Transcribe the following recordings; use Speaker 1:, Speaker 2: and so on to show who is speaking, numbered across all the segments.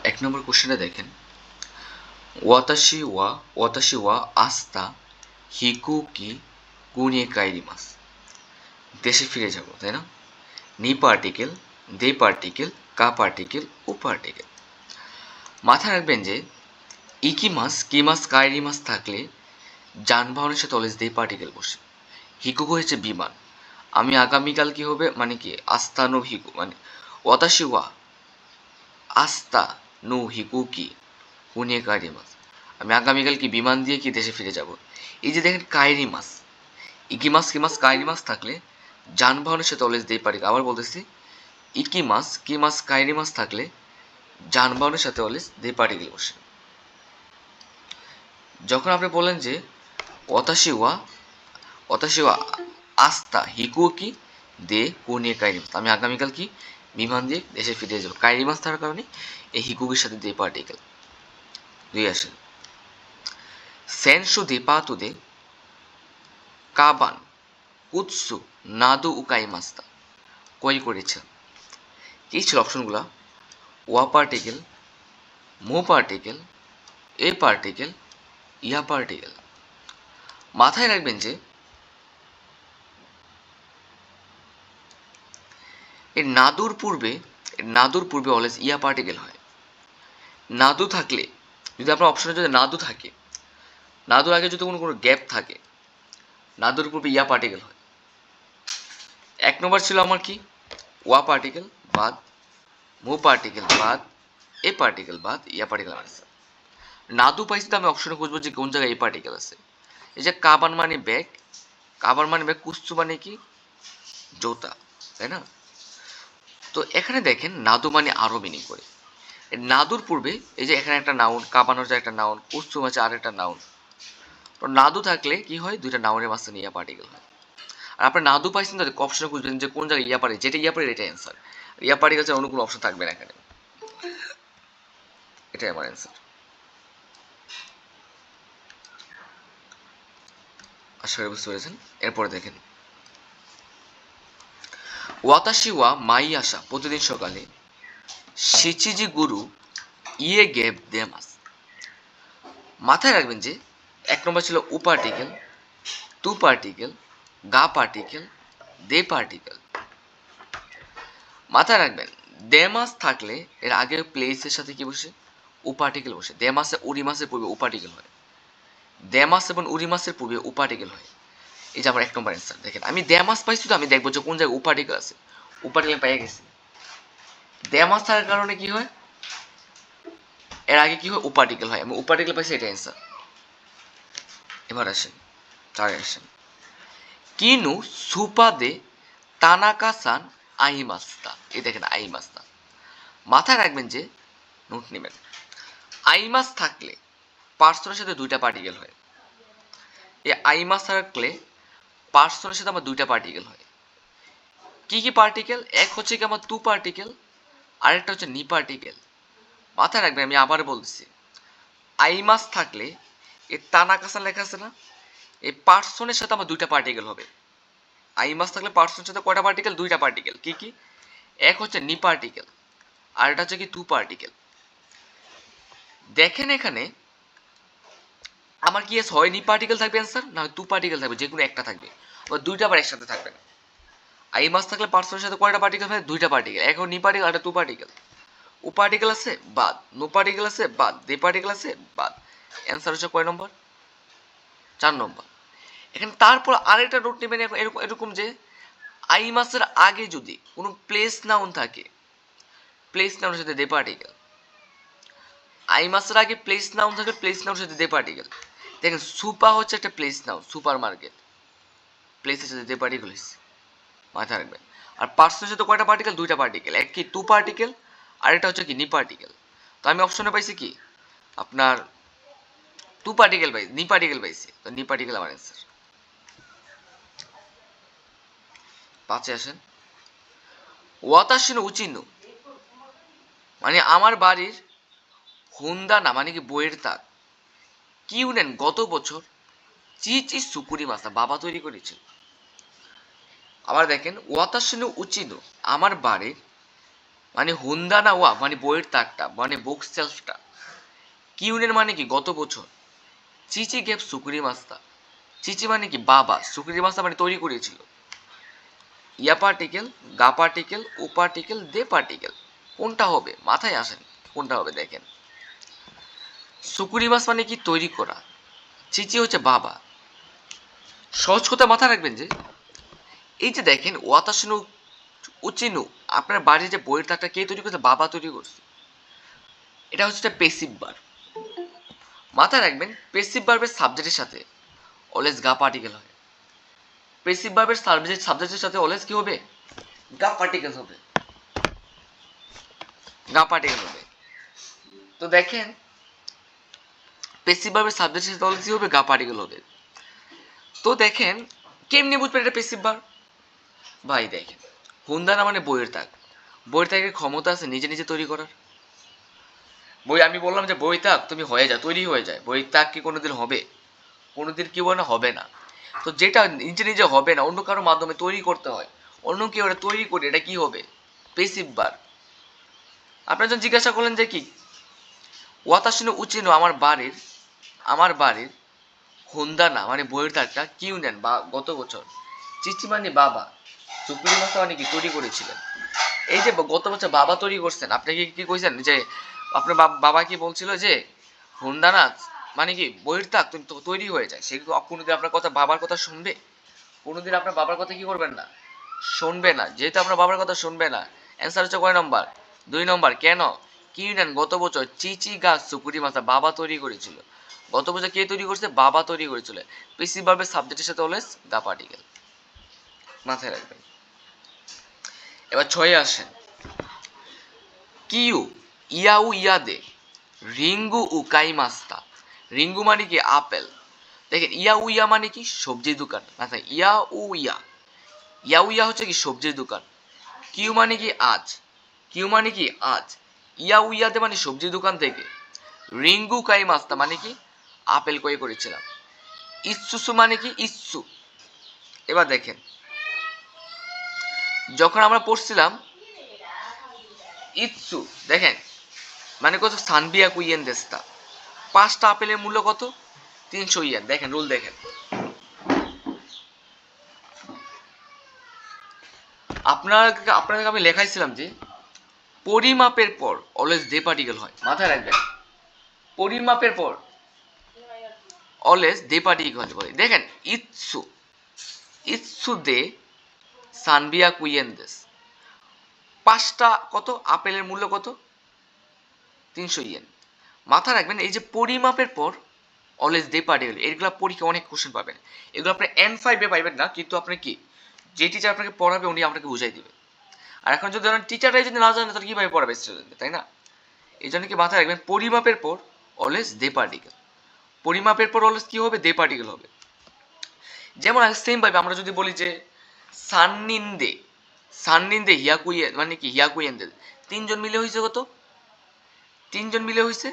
Speaker 1: এক নম্বর কোশ্চেনটা দেখেন, ওয়াতাশি ওয়া আস্তা হিকুকি গুনিয়ে কাইরিমাস। দেশে ফিরে যাব, তাই না? নি পার্টিকেল, দে পার্টিকেল, কা পার্টিকেল, ও পার্টিকেল। মাথায় রাখবেন যে ইকিমাস, কিমাস, কাইরিমাস থাকলে যানবাহনের সাথে অলওয়েজ দে পার্টিকেল বসে। হিকুকু হচ্ছে বিমান। আমি আগামীকাল কি হবে মানে কি আস্তা নো হিকু মানে ওয়াতাশি ওয়া আস্তা নো হিকুকি গুনিয়ে কাইরিমাস। আমি আগামীকাল কি বিমান দিয়ে কি দেশে ফিরে যাব। এই যে দেখেন কাইরিমাস, ইকিমাস, কিমাস, কাইরিমাস থাকলে যানবাহনের সাথে অলওয়েজ দে পার্টিকেল। আবার বলতেছি, ইকিমাস, কিমাস, কাইরিমাস থাকলে যানবাহনের সাথে অলওয়েজ দে পার্টিকেল বসে। যখন আপনি বলেন যে ওয়াতাশি ওয়া আস্তা হিকুকি দে কুনিয়ে কাইরিমাস, আমি আগামীকাল কি বিমান দিয়ে দেশে ফিরে যাব। কাইরিমাস থাকার কারণে এই হিকুকির সাথে দে পার্টিকেল। দুই আসেন, সেনসু দে পাতু দে কাবান কুৎসু নাদু উকাইমাস্তা। কই করেছে? কি ছিল অপশনগুলা? ওয়া পার্টিকেল, মো পার্টিকেল, এ পার্টিকেল, ইয়া পার্টিকেল। মাথায় রাখবেন যে এই নাদুর পূর্বে অলওয়েজ ইয়া পার্টিকেল হয়। নাদু থাকলে, যদি আপনার অপশনে যদি নাদু থাকে, নাদুর আগে যদি কোনো গ্যাপ থাকে, নাদুর পূর্বে ইয়া পার্টিকেল হয়। এক নম্বর ছিল আমার কি ওয়া পার্টিকেল বাদ, মো পার্টিকেল বাদ, এ পার্টিকেল বাদ, ইয়া পার্টিকেল আছে। নাদু পাইছি তো আমি অপশনে খুঁজবো যে কোন জায়গায় এ পার্টিকেল আছে। এই যে কাবান মানে ব্যাগ, কাবার মানে ব্যাগ, কুস্তু মানে কি জোতা, তাই না? তো এখানে দেখেন নাদু মানে আরো মিনিং করে। নাদুর পূর্বে এই যে এখানে একটা নাউন, কাবান হচ্ছে একটা নাউন, কুস্তুম হচ্ছে আর একটা নাউন। তো নাদু থাকলে কি হয়, দুইটা নাউনের মাঝখানে ইয়া পার্টিকেল হয়। আর আপনার নাদু পাইছেন তো অপশনে খুঁজবেন যে কোন জায়গায় ইয়া পার্টিকেল, যেটা ইয়া পার্টিকেল এটা অ্যান্সার। ইয়া পার্টিকেল ছাড়া অন্য কোনো অপশন থাকবে না এখানে। এটাই আমার অ্যান্সার। আশা করি বুঝতে পেরেছেন। এরপরে দেখেন, ওয়াতাশি ওয়া মাই আশা, প্রতিদিন সকালে শিচিজি গুরু ইয়ে গেভ দেমাস। মাথায় রাখবেন যে এক নম্বর ছিল উ পার্টিকেল, টু পার্টিকেল, গা পার্টিকেল, দে পার্টিকেল। মাথায় রাখবেন দেমাস থাকলে এর আগে প্লেসের সাথে কি বসে? উ পার্টিকেল বসে। দেমাসে উরিমাসের পূর্বে উ পার্টিকেল হয়। দেমাস এবং উরিমাসের পূর্বে উ পার্টিকেল হয়। এই যে আমার এক নম্বর অ্যান্সার। দেখেন আমি দেমাস পাইছি তো আমি দেখবো যে কোন জায়গায় উ পার্টিকেল আছে। উ পার্টিকেল পেয়ে গেছি। দেমাস থাকার কারণে কি হয়, এর আগে কি হয় উ পার্টিকেল হয়। আমি উ পার্টিকেল পাইছি, এটা অ্যান্সার। এবার আসেন, চারে আসেন, কিনু সুপাদে তানাকা সান আইমাস্তা। এই দেখেন আইমাস্তা। মাথায় রাখবেন যে নোট নেবেন, আইমাস থাকলে পার্সনের সাথে দুইটা পার্টিকেল হয়। এই আইমাস থাকলে পার্সনের সাথে আমার দুইটা পার্টিকেল হয়। কি কি পার্টিকেল? এক হচ্ছে কি আমার টু পার্টিকেল, আরেকটা হচ্ছে নি পার্টিকেল। মাথায় রাখবেন, আমি আবার বলছি, আইমাস থাকলে এই তানাকাসান লেখা আছে না, এই পার্সনের সাথে আমার দুইটা পার্টিকেল হবে। আইমাস থাকলে পার্সনের সাথে কয়টা পার্টিকেল? দুইটা পার্টিকেল। কি কি? এক হচ্ছে নি পার্টিকেল, আর এটা হচ্ছে কি টু পার্টিকেল। দেখেন এখানে আমার কি হয় নি পার্টিকেল থাকবে অ্যান্সার, না টু পার্টিকেল থাকবে, যে কোনো একটা থাকবে, বা দুইটা আবার একসাথে থাকবে না। আই মাস থাকলে পার্সনের সাথে কয়টা পার্টিকেল হয়? দুইটা পার্টিকেল। এখন নি পার্টিকেল আর টু পার্টিকেল। ও পার্টিকেল আছে বাদ, নো পার্টিকেল আছে বাদ, দে পার্টিকেল আছে বাদ। অ্যান্সার হচ্ছে কয় নম্বর? 4 নম্বর। এখানে তারপর আরেকটা নোট নেবেন এরকম এরকম যে আই মাসের আগে যদি কোনো প্লেস নাউন থাকে, প্লেস নাউনের সাথে দে পার্টিকেল। আই মাসের আগে প্লেস নাউন থাকে, প্লেস নাউনের সাথে দে পার্টিকেল। দেখেন সুপা হচ্ছে একটা প্লেস নাউন, সুপার মার্কেট, প্লেসের সাথে দে পার্টিকেল হচ্ছে। মাথায় রাখবেন। আর পার্সনের সাথে কয়টা পার্টিকেল? দুইটা পার্টিকেল। এক কি টু পার্টিকেল, আর এটা হচ্ছে কি নি পার্টিকেল। তো আমি অপশনে পাইছি কি আপনার টু পার্টিকেল পাইছি, নি পার্টিকেল পাইছি, তো নি পার্টিকেল আমার অ্যান্সার। 5 আসেন, ওয়াতাশিনো উচিনো মানে আমার বাড়ির হুন্দা না মানে কি বইয়ের তাক, কি উনেন গত বছর চি চি সুকুরি মাসা বাবা তৈরি করেছে। আবার দেখেন ওয়াতাশিনো উচিনো আমার বাড়ির মানে হুন্দা না ওয়া মানে বইয়ের তাকটা মানে বুক সেলফটা। কিউনের মানে কি গত বছর। চিচি গেপ সুকুরি মাস্তা, চিচি মানে কি বাবা, সুকুরি মাস্তা মানে তৈরি করেছিল। ইয়া পার্টিকেল, গা পার্টিকেল, ও পার্টিকেল, দে পার্টিকেল, কোনটা হবে মাথায় আসেন, কোনটা হবে দেখেন। সুকুরি মাস মানে কি তৈরি করা, চিচি হচ্ছে বাবা। সহজ কথা মাথায় রাখবেন যে এই যে দেখেন ওয়াতাসিনু উচিনু, আপনার বাড়ির যে বইয়ের তাকটা কে তৈরি করছে, বাবা তৈরি করছে। এটা হচ্ছে একটা পেসিভ ভার্ব। মাথায় রাখবেন পেসিভ ভার্বের সাবজেক্টের সাথে অলওয়েজ গা পার্টিকেল হয়। পেসিভ ভার্বের সাবজেক্টের সাথে অলওয়েজ কি হবে, গা পার্টিকেল হবে, গা পার্টিকেল হবে। তো দেখেন পেসিভ ভার্বের সাবজেক্টের সাথে অলওয়েজ কি হবে, গা পার্টিকেল হবে। তো দেখেন কেমনি বুঝবেন এটা পেসিভ ভার্ব। ভাই দেখেন হুন্দানা মানে বইয়ের তাক, বইয়ের তাকের ক্ষমতা আছে নিজে নিজে তৈরি করার। বই আমি বললাম যে বই তাক তুমি হয়ে যায়, তৈরি হয়ে যায়, বই তাক কি কোনোদিন হবে, কোনোদিন কি বলে না, হবে না। তো যেটা নিজে নিজে হবে না অন্য কারোর মাধ্যমে তৈরি করতে হয়, অন্য কেউ এটা তৈরি করে, এটা কি হবে, পেসিভ ভার্ব। আপনার যখন জিজ্ঞাসা করলেন যে কি ওয়াতাসিনো উচিনো আমার বাড়ির হুন্দানা মানে বইয়ের তাকটা কিউ নেন বা গত বছর, চিচি মানে বাবা, সুপ্রিম মাস্তা মানে কি তৈরি করেছিলেন। এই যে গত বছর বাবা তৈরি করছেন, আপনি কি কইছেন যে আপনার বাবা কি বলছিল যে হুন্দানা মানে কি বইয়ের তাক তৈরি হয়ে যায়, সে কোনোদিন আপনার কথা বাবার কথা শুনবে, কোনোদিন আপনার বাবার কথা কি করবেন না, শুনবে না। যেহেতু আপনার বাবার কথা শুনবে না, অ্যান্সার হচ্ছে কয় নম্বর, 2 নম্বর। কেন, কি নেন গত বছর চিচি গাছ সুপুরি মাথা বাবা তৈরি করেছিল, গত বছর কে তৈরি করছে, বাবা তৈরি করেছিল। পেসিভ ভার্বের সাবজেক্টের সাথে অলওয়েজ দা পার্টিকেল, মাথায় রাখবেন। এবার 6 আসেন। কিউ ইয়াউ ইয়াদে রিঙ্গু উকাই মাস্তা, রিঙ্গু মানে কি আপেল। দেখেন ইয়া উইয়া মানে কি সবজির দোকান, আচ্ছা ইয়া উ ইয়া, ইয়া উইয়া হচ্ছে কি সবজির দোকান। কিউ মানে কি আজ, কিউ মানে কি আজ, ইয়া উইয়াতে মানে সবজির দোকান থেকে। রিঙ্গু কাই মাস্তা মানে কি আপেল ক্রয় করেছিলাম। ইচ্ছুসু মানে কি ইচ্ছু। এবার দেখেন যখন আমরা পড়ছিলাম ইচ্ছু, দেখেন মানে কত সানবিয়া কুইয়েন দেস্তা, 5টা আপেলের মূল্য কত, 300 ইয়েন। দেখেন রুল দেখেন, আপনাকে আমি লেখাইছিলাম যে পরিমাপের পর অলওয়েজ দে পার্টিকেল হয়, মাথায় রাখবেন। পরিমাপের পর অলওয়েজ দে পার্টিকেল হয়। দেখেন ইচ্ছু, ইচ্ছু দে সানবিয়া কুইয়েন্দেস, 5টা কত আপেলের মূল্য কত, 300 ইয়েন। মাথা রাখবেন এই যে পরিমাপের পর অলওয়েজ দে পার্টিকেল, এগুলো পরীক্ষা অনেক কোশ্চেন পাবেন। এগুলো আপনি N5 পাইবেন না, কিন্তু আপনি কি যে টিচার আপনাকে পড়াবে উনি আপনাকে বুঝাই দিবে। আর এখন যদি টিচাররাই যদি না জানে তাহলে কিভাবে পড়াবে স্টুডেন্টকে, তাই না? এই জন্য কি মাথায় রাখবেন পরিমাপের পর অলওয়েজ দে পার্টিকেল, পরিমাপের পর অলওয়েজ কি হবে, দে পার্টিকেল হবে। যেমন সেম ভাবে আমরা যদি বলি যে সাননিন্দে, সাননিন্দে হিয়াকুইয়ে মানে কি হিয়াকুইয়েন্দে, 3জন মিলে হয়েছে কত, 3জন মিলে হয়েছে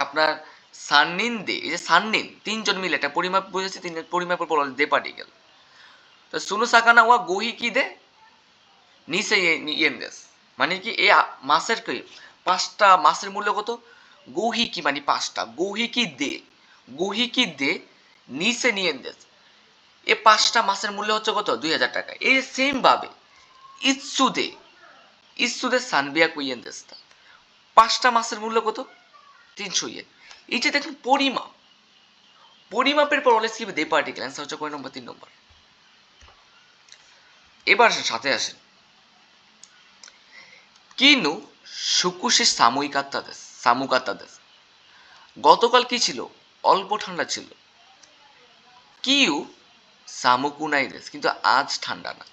Speaker 1: আপনার সাননিন্দে, এই যে সাননিন 3জন মিলে একটা পরিমাপ বুঝেছে, 3জন পরিমাপের পর দে পার্টিকেল। তো সুনো সাকানা ওয়া গোহি কি দে নিচে ইয়েন্দেস, মানে কি এই মাছের কি 5টা মাছের মূল্য কত, গোহি কি মানে 5টা, গোহি কি দে, গোহি কি দে নিচে নিয়েন্দেস, এই 5টা মাছের মূল্য হচ্ছে কত, 2000 টাকা। এই সেম ভাবে ইৎসুদে, ইৎসুদে সানবিয়া কুইয়েন্দেস্তা, 5টা মাছের মূল্য কত, 300 ইয়েন। এই যে দেখেন পরিমাপ, পরিমাপের পর অলওয়েজ কি দে পার্টিকেল, অ্যান্সার হচ্ছে কয় নম্বর, 3 নম্বর। এবার সাথে আসেন কিনু সুকুশি সাময়িকাত্তাদেস, সামুকাত্তাদেস, গতকাল কি ছিল, অল্প ঠান্ডা ছিল। কিউ সামুকুনাই দেশ, কিন্তু আজ ঠান্ডা না।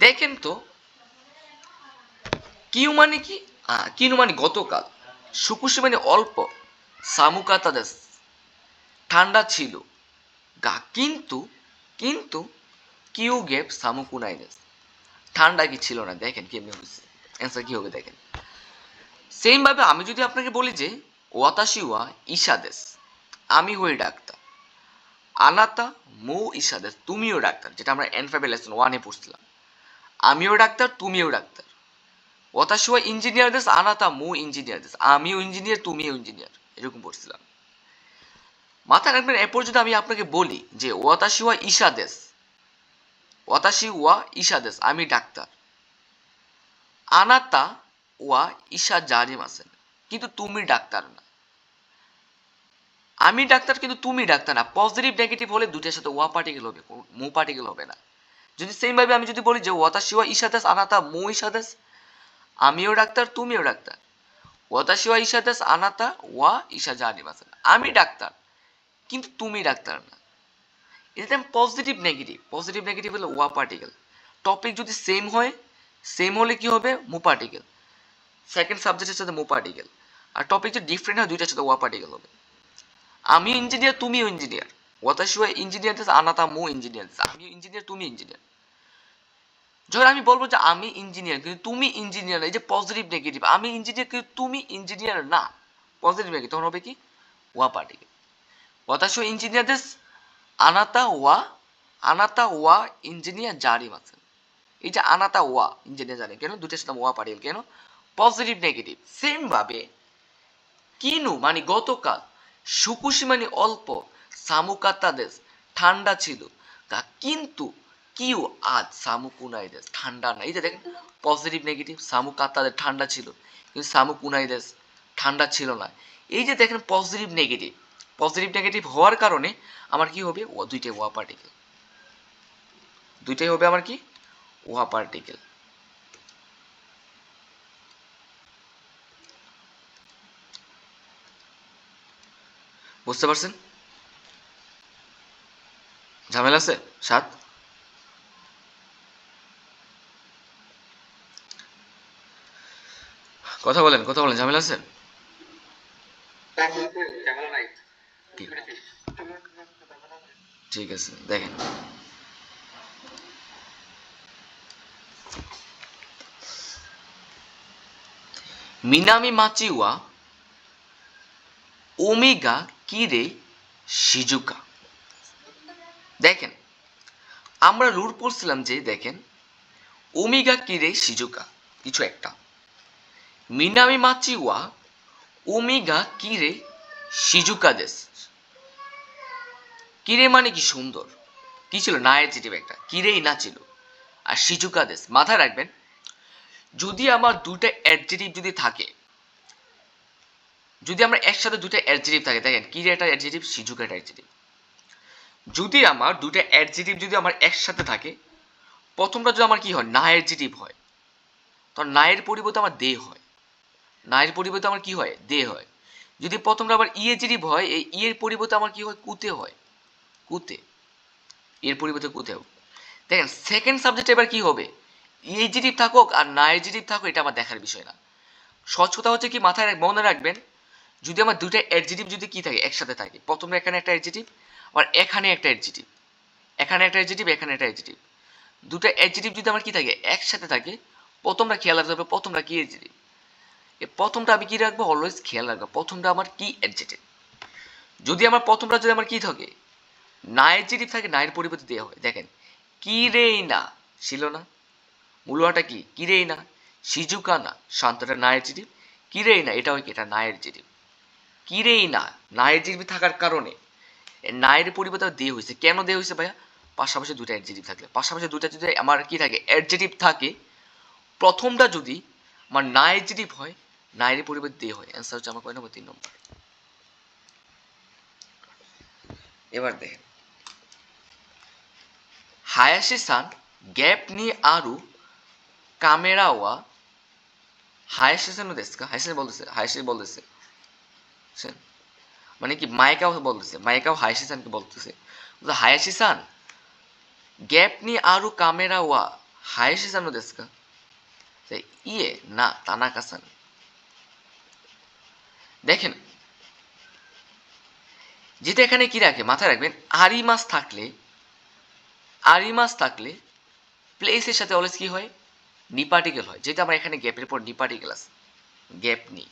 Speaker 1: দেখেন তো কিউ মানে কি, কিনু মানে গতকাল, সুকুশি মানে অল্প, সামুকাত্তাদেস ঠান্ডা ছিল, গা কিন্তু, কিন্তু কিউ গেপ সামুকুনাই দেশ ঠান্ডা কি ছিল না। দেখেন কেমনি হয়েছে, অ্যান্সার কি হবে দেখেন। সেম ভাবে আমি যদি আপনাকে বলি যে ওয়াতাশি ওয়া ইশাদেস, আমি হই ডাক্তার, আনাতা মো ইশাদেস তুমিও ডাক্তার, যেটা আমরা N5 লেসন 1-এ পড়ছিলাম। আমিও ডাক্তার তুমিও ডাক্তার। ওয়াতাশি ওয়া ইঞ্জিনিয়ার দেশ আনাতা মু ইঞ্জিনিয়ার দেশ, আমিও ইঞ্জিনিয়ার তুমিও ইঞ্জিনিয়ার, এরকম পড়ছিলাম। মাথায় রাখবেন এরপর যদি আমি আপনাকে বলি যে ওয়াতাশি ওয়া ঈশা দেশ, ওয়াতাশি ওয়া ঈশা দেশ, আমি ডাক্তার। আনাতা ওয়া ঈশা জারিম আছেন, কিন্তু তুমি ডাক্তার না। আমি ডাক্তার কিন্তু তুমি ডাক্তার না। পজিটিভ নেগেটিভ হলে দুইটার সাথে ওয়া পার্টিকেল হবে, মু পার্টিকেল হবে না। যদি সেম ভাবে আমি যদি বলি যে ওয়াতাশি ওয়া ঈশা দেশ আনাতা মু ঈশা দেশ, আমিও ডাক্তার তুমিও ডাক্তার। ওয়াতাশি ওয়া ঈশা দেশ আনাতা ওয়া ঈশা জারিম আছেন, আমি ডাক্তার কিন্তু তুমি ডাক্তার না। এটা পজিটিভ নেগেটিভ, পজিটিভ নেগেটিভ হলে ওয়া পার্টিকেল। টপিক যদি সেম হয়, সেম হলে কি হবে মু পার্টিকেল, সেকেন্ড সাবজেক্টের সাথে মু পার্টিকেল। আর টপিক যদি ডিফারেন্ট হয় দুইটার সাথে ওয়া পার্টিকেল হবে। আমি ইঞ্জিনিয়ার তুমিও ইঞ্জিনিয়ার, ওয়াতাশি ওয়া ইঞ্জিনিয়ার দেশ আনাতা মু ইঞ্জিনিয়ার দেশ, আমি ইঞ্জিনিয়ার তুমি ইঞ্জিনিয়ার। যখন আমি বলবো যে আমি ইঞ্জিনিয়ার কিন্তু তুমি ইঞ্জিনিয়ার না, এই যে পজিটিভ নেগেটিভ, আমি ইঞ্জিনিয়ার কিন্তু তুমি ইঞ্জিনিয়ার না, পজিটিভ নেগেটিভ, তখন হবে কি ওয়া পার্টিকেল। ওয়াতাশি ওয়া ইঞ্জিনিয়ার দেশ আনাতা ওয়া ইঞ্জিনিয়ার জারিম আছেন। এই যে আনাতা ওয়া ইঞ্জিনিয়ার জারিম কেন, দুটোর সাথে ওয়া পার্টিকেল কেন, পজিটিভ নেগেটিভ। সেম ভাবে কিনু মানে গতকাল, সুকুশি মানে অল্প, সামুকাতা দেশ ঠান্ডা ছিল, কিন্তু কিউ আজ সামুকুনাই দেশ ঠান্ডা না। এই যে দেখেন পজিটিভ নেগেটিভ, সামুকাতা দেশ ঠান্ডা ছিল কিন্তু সামুকুনাই দেশ ঠান্ডা ছিল না। এই যে দেখেন পজিটিভ নেগেটিভ, পজিটিভ নেগেটিভ হওয়ার কারণে আমার কি হবে ও দুইটাই ওয়া পার্টিকেল, দুইটাই হবে আমার কি ওয়া পার্টিকেল। বুঝতে পারছেন? ঝামেলা আছে? সাত কথা বলেন, কথা বলেন, ঝামেলা আছে? ঠিক আছে, দেখেন মিনামি মাচি ওয়া ওমেগা কিরে শিজুকা। দেখেন আমরা রুল পড়ছিলাম যে দেখেন ওমেগা কিরে শিজুকা কিছু একটা, মিনামি মাচি ওয়া ওমেগা কিরে শিজুকা দেশ। কিরে মানে কি সুন্দর, কি ছিল না অ্যাডজেক্টিভ একটা, কিরেই না ছিল। আর শিজুকা দেশ মাথায় রাখবেন যদি আমার দুটো অ্যাডজেক্টিভ যদি থাকে, যদি আমরা একসাথে দুটো অ্যাডজেক্টিভ থাকে, দেখেন কিরে একটা অ্যাডজেক্টিভ শিজুকা একটা অ্যাডজেক্টিভ, যদি আমার দুটো অ্যাডজেক্টিভ যদি আমার একসাথে থাকে, প্রথমটা যদি আমার কি হয় না অ্যাডজেক্টিভ হয়, তখন নায়ের পরিবর্তে আমার দে হয়, নায়ের পরিবর্তে আমার কি হয় দে হয়। যদি প্রথমটা আবার ইএজিটিভ হয়, এই ইয়ের পরিবর্তে আমার কি হয় কুতে হয়, কুতে, এর পরিবর্তে কুতে হবে। দেখেন সেকেন্ড সাবজেক্ট এবার কি হবে, ইএজিটিভ থাকুক আর না এজিটিভ থাকুক এটা আমার দেখার বিষয় না। সহজ কথা হচ্ছে কি মাথায় মনে রাখবেন যদি আমার দুটো অ্যাডজেক্টিভ যদি কি থাকে একসাথে থাকে, প্রথমে এখানে একটা অ্যাডজেক্টিভ আর এখানে একটা অ্যাডজেক্টিভ, এখানে একটা অ্যাডজেক্টিভ এখানে একটা অ্যাডজেক্টিভ, দুটো অ্যাডজেক্টিভ যদি আমার কি থাকে একসাথে থাকে, প্রথমটা খেয়াল রাখতে হবে প্রথমটা কি অ্যাডজেক্টিভ। প্রথমটা আমি কি রাখবো অলওয়েজ খেয়াল রাখবো প্রথমটা আমার কি অ্যাডজেক্টিভ। যদি আমার প্রথমটা যদি আমার কি থাকে না অ্যাডজেক্টিভ থাকে, না এর পরিবর্তে দেওয়া হয়। দেখেন কি রেই না ছিল না, মূলটা কি কিরেই না, সিজুকা না শান্তটা না অ্যাডজেক্টিভ, কিরেই না এটা হয় কি এটা না অ্যাডজেক্টিভ, কিরেই না না অ্যাডজেক্টিভ থাকার কারণে নায়ের পরিবর্তে দে হয়েছে। কেন দে হয়েছে ভাইয়া, পাশাপাশি দুটো অ্যাডজেক্টিভ থাকলে, পাশাপাশি দুটো যদি আমার কি থাকে অ্যাডজেক্টিভ থাকে, প্রথমটা যদি আমার না অ্যাডজেক্টিভ হয় নায়ের পরিবর্তে দে হয়, অ্যান্সার হচ্ছে আমার কয় নম্বর 3 নম্বর। এবার দেখেন হায়াশি সান গ্যাপ নি আরু কামেরা ওয়া হায়াশি সান দেশকা, হায়াশি বলতেছে মানে কি মাইকাও বলতেছে, মাইকাও হায়াশি সানকে বলতেছে হায়াশি সান গ্যাপ নি আরু কামেরা ওয়া হায়াশি সান দেশকা, ইয়ে না তানাকা সান। দেখেন যেটা এখানে কি রাখে মাথায় রাখবেন আরিমাস থাকলে, আরিমাস থাকলে প্লেসের সাথে অলওয়েজ কি হয় নি পার্টিকেল হয়, যেটা আমার এখানে গ্যাপের পর নি পার্টিকেল আছে, গ্যাপ নি।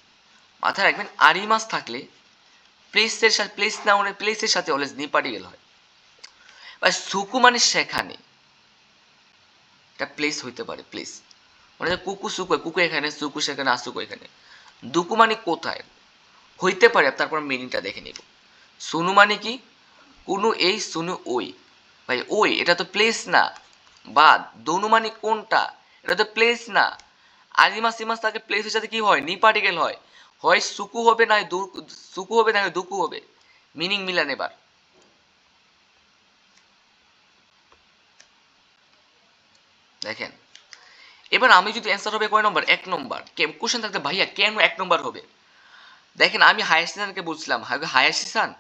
Speaker 1: মাথায় রাখবেন আরিমাস থাকলে প্লেসের সাথে, প্লেস নাউনের প্লেসের সাথে অলওয়েজ নি পার্টিকেল হয়। বা সুকু মানে সেখানে, এটা প্লেস হইতে পারে, প্লেস মানে কুকু সুকু, কুকু এখানে, সুকু সেখানে, আসুকু এখানে। দুকু মানে কোথায় হইতে পারে, তারপর মিনিংটা দেখে নিব। সুনু মানে কি, কুনু এই, সুনু ওই। ভাই ওই এটা তো প্লেস না। বা দনু মানে কোনটা, এটা তো প্লেস না। আলিমাস সিমাস তাকে প্লেসের সাথে কি হয়, নি পার্টিকেল হয়। হয় সুকু হবে না সুকু হবে না দুকু হবে। মিনিং মিলান এবার। দেখেন এবার আমি যদি অ্যান্সার হবে কয় নম্বর, 1 নম্বর। কোশ্চেন থাকতে ভাইয়া কেন 1 নম্বর হবে। দেখেন আমি হায়াসিসানকে বলছিলাম, হায়াসিসান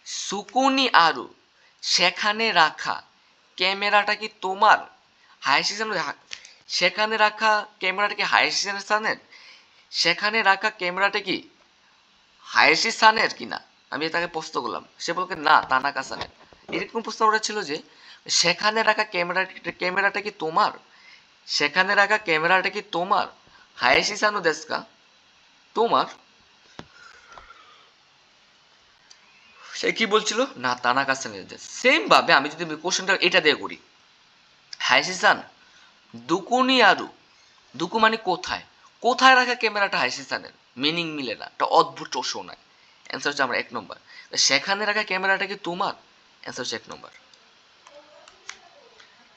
Speaker 1: সুকুনি আরু সেখানে রাখা ক্যামেরাটা কি তোমার। হায়াসিসান সেখানে রাখা ক্যামেরাটা কি হায়াসিসানের, সেখানে রাখা ক্যামেরাটা কি হায়াসিসানের কিনা। আমি তাকে প্রশ্ন করলাম, সে বলকে না তানাকা সানের। এরকম প্রশ্ন ওরা ছিল যে সেখানে রাখা ক্যামেরাটা কি তোমার, সেখানে রাখা ক্যামেরাটা কি তোমার, হায়াসিসানো দেশকা তোমার। সে কি বলছিল, না তানাকা সানের দেশ। সেম ভাবে আমি যদি কোশ্চেনটা এটা দিয়ে করি, হায়াসিসান দুকুনি আরু, দুকু মানে কোথায়, কোথায় রাখা ক্যামেরাটা হায়াসিসানের, মিনিং মিলে না, একটা অদ্ভুত শোনায়। অ্যান্সার হচ্ছে আমরা 1 নম্বর। সেখানে রাখা ক্যামেরাটা কি তোমার, অ্যান্সার হচ্ছে 1 নম্বর।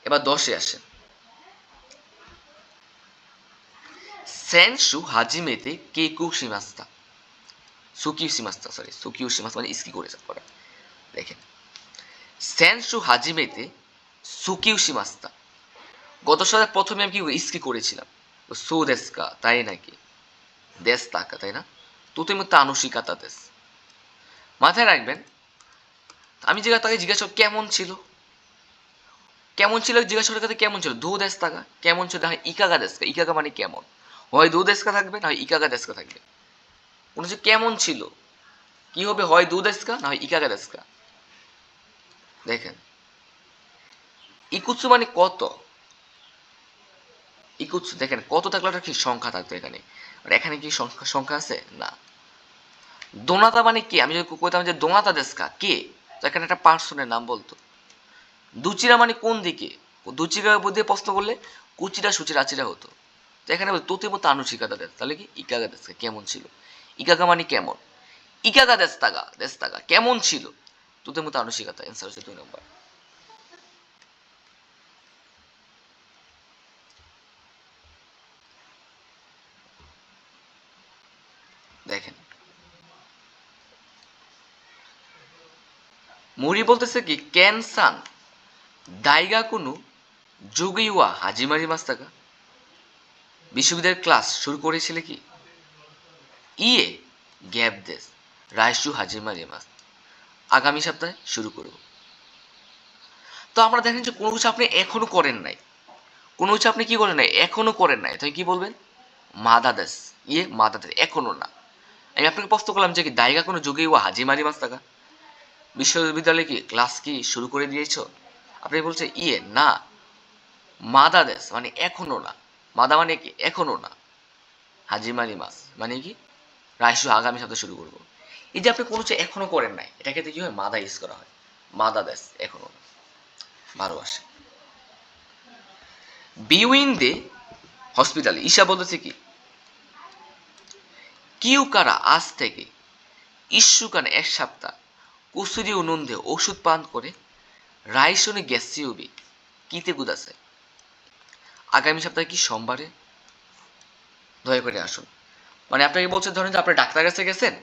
Speaker 1: এবার 10-এ আসেন। সেনসু হাজিমেতে কেকু শিমাস্তা, সুকিউ শিমাস্তা, সরি সুকিউ শিমাস্তা মানে ইস্কি করেছে পরে। দেখেন সেনসু হাজিমেতে সুকিউ শিমাস্তা, গত সপ্তাহে প্রথমে আমি কি ইস্কি করেছিলাম, সো দেশকা তাই নাকি, দেশ তাকা তাই না, তুতে মধ্যে আনুষিকাতা দেশ। মাথায় রাখবেন আমি যে তাকে জিজ্ঞাসা কেমন ছিল, কেমন ছিল জিজ্ঞাসা করে, কেমন ছিল দু দেশ টাকা কেমন ছিল, হয় ইকাগা দেশকা, ইকাগা মানে কেমন, হয় দু দেশকা থাকবে না হয় ইকাগা দেশকা থাকবে। কোনো কিছু কেমন ছিল কি হবে, হয় দু দেশকা না হয় ইকাগা দেশকা। দেখেন ইকুৎসু মানে কত, ইকুৎসু দেখেন কত থাকলে একটা কি সংখ্যা থাকতো এখানে, আর এখানে কি সংখ্যা সংখ্যা আছে না। দোনাতা মানে কি, আমি যদি কইতাম যে দোনাতা দেশকা কে, তো এখানে একটা পার্সনের নাম বলতো। দুচিরা মানে কোন দিকে, দুচিরা দিয়ে প্রশ্ন করলে কুচিরা সুচিরা আচিরা হতো। তো এখানে তোতে মতো আনুষিকতা দেশ, তাহলে কি ইকাগা দেশ কেমন ছিল, ইকাগা মানে কেমন, ইকাগা দেশতাগা কেমন ছিল, তোতে মতো আনুষিকতা। অ্যান্সার হচ্ছে 2 নম্বর। দেখেন মুড়ি বলতেছে কি ক্যানসান দাইগা কোনো যুগিওয়া হাজিমারি মাস্তাকা, বিশ্ববিদ্যালয়ের ক্লাস শুরু করেছিলে কি ইয়ে গ্যাপ দেশ রাইসু হাজিমারি মাস, আগামী সপ্তাহে শুরু করব। তো আমরা দেখেন যে কোনো কিছু আপনি এখনো করেন নাই, কোনো কিছু আপনি কি করেন নাই এখনো করেন নাই, তাই কি বলবেন মাদা দেশ, মাদা দেশ এখনো না। আমি আপনাকে প্রশ্ন করলাম যে কি দায়গা কোনো যুগে ও হাজিমারি মাস থাকা, বিশ্ববিদ্যালয়ে কি ক্লাস কি শুরু করে দিয়েছ, আপনি বলছে না মাদা দেশ মানে এখনো না, মাদা মানে কি এখনো না, হাজিমারি মাস মানে কি রাইসু আগামী সপ্তাহে শুরু করবো। এই যে আপনি কোনো কিছু এখনো করেন নাই, এটাকে কি হয় মাদা ইউজ করা হয়, মাদা দেশ এখনো না। 12 আসে বিউইন দে হসপিটালে ঈশা বলতেছে কি কিউকারা আজ থেকে ইস্যুকানে 1 সপ্তাহ কুসুরি উনন্দে ওষুধ পান করে রাইসনে গ্যাসিউবি কিতে গুদাছে, আগামী সপ্তাহে কি সোমবারে দয়া করে আসুন। মানে আপনাকে বলছে ধরেন যে আপনি ডাক্তারের কাছে গেছেন,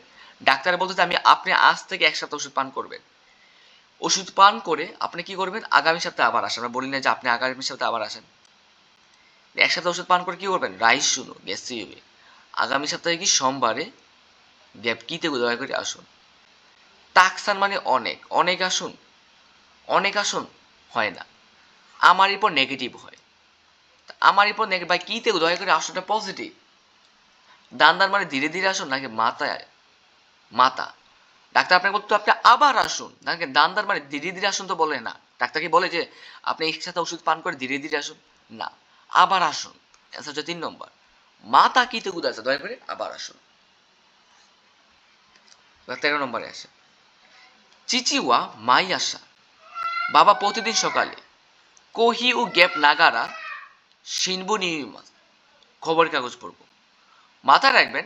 Speaker 1: ডাক্তার বলতেছে আপনি আজ থেকে 1 সপ্তাহ ওষুধ পান করবেন, ওষুধ পান করে আপনি কি করবেন আগামী সপ্তাহে আবার আসেন, আমরা বলি না যে আপনি আগামী সপ্তাহে আবার আসেন, 1 সপ্তাহ ওষুধ পান করে কি করবেন রাইস শুনো গ্যাসিউবি, আগামী সপ্তাহে কি সোমবারে গ্যাপ কিতে দয়া করে আসুন। তাকসান মানে অনেক, অনেক আসুন, অনেক আসুন হয় না, আমার উপর নেগেটিভ হয়, আমার উপর নেগেটিভ ভাই কিতে দয়া করে আসুনটা পজিটিভ। দান্দার মানে ধীরে ধীরে আসুন নাকি মাথায় মাথা, ডাক্তার আপনাকে বলতো আপনি আবার আসুন, নাকি দান্দার মানে ধীরে ধীরে আসুন তো বলে না, ডাক্তার কি বলে যে আপনি একসাথে ওষুধ পান করে ধীরে ধীরে আসুন, না আবার আসুন। অ্যান্সার হচ্ছে 3 নম্বর, মাথা কিতে গুদাছে দয়া করে আবার আসুন। 13 নম্বরে আসে চিচিওয়া মাই আসা, বাবা প্রতিদিন সকালে কোহি ও গ্যাপ নাগারা শিনবু নিউমাস, খবরের কাগজ পড়বো। মাথায় রাখবেন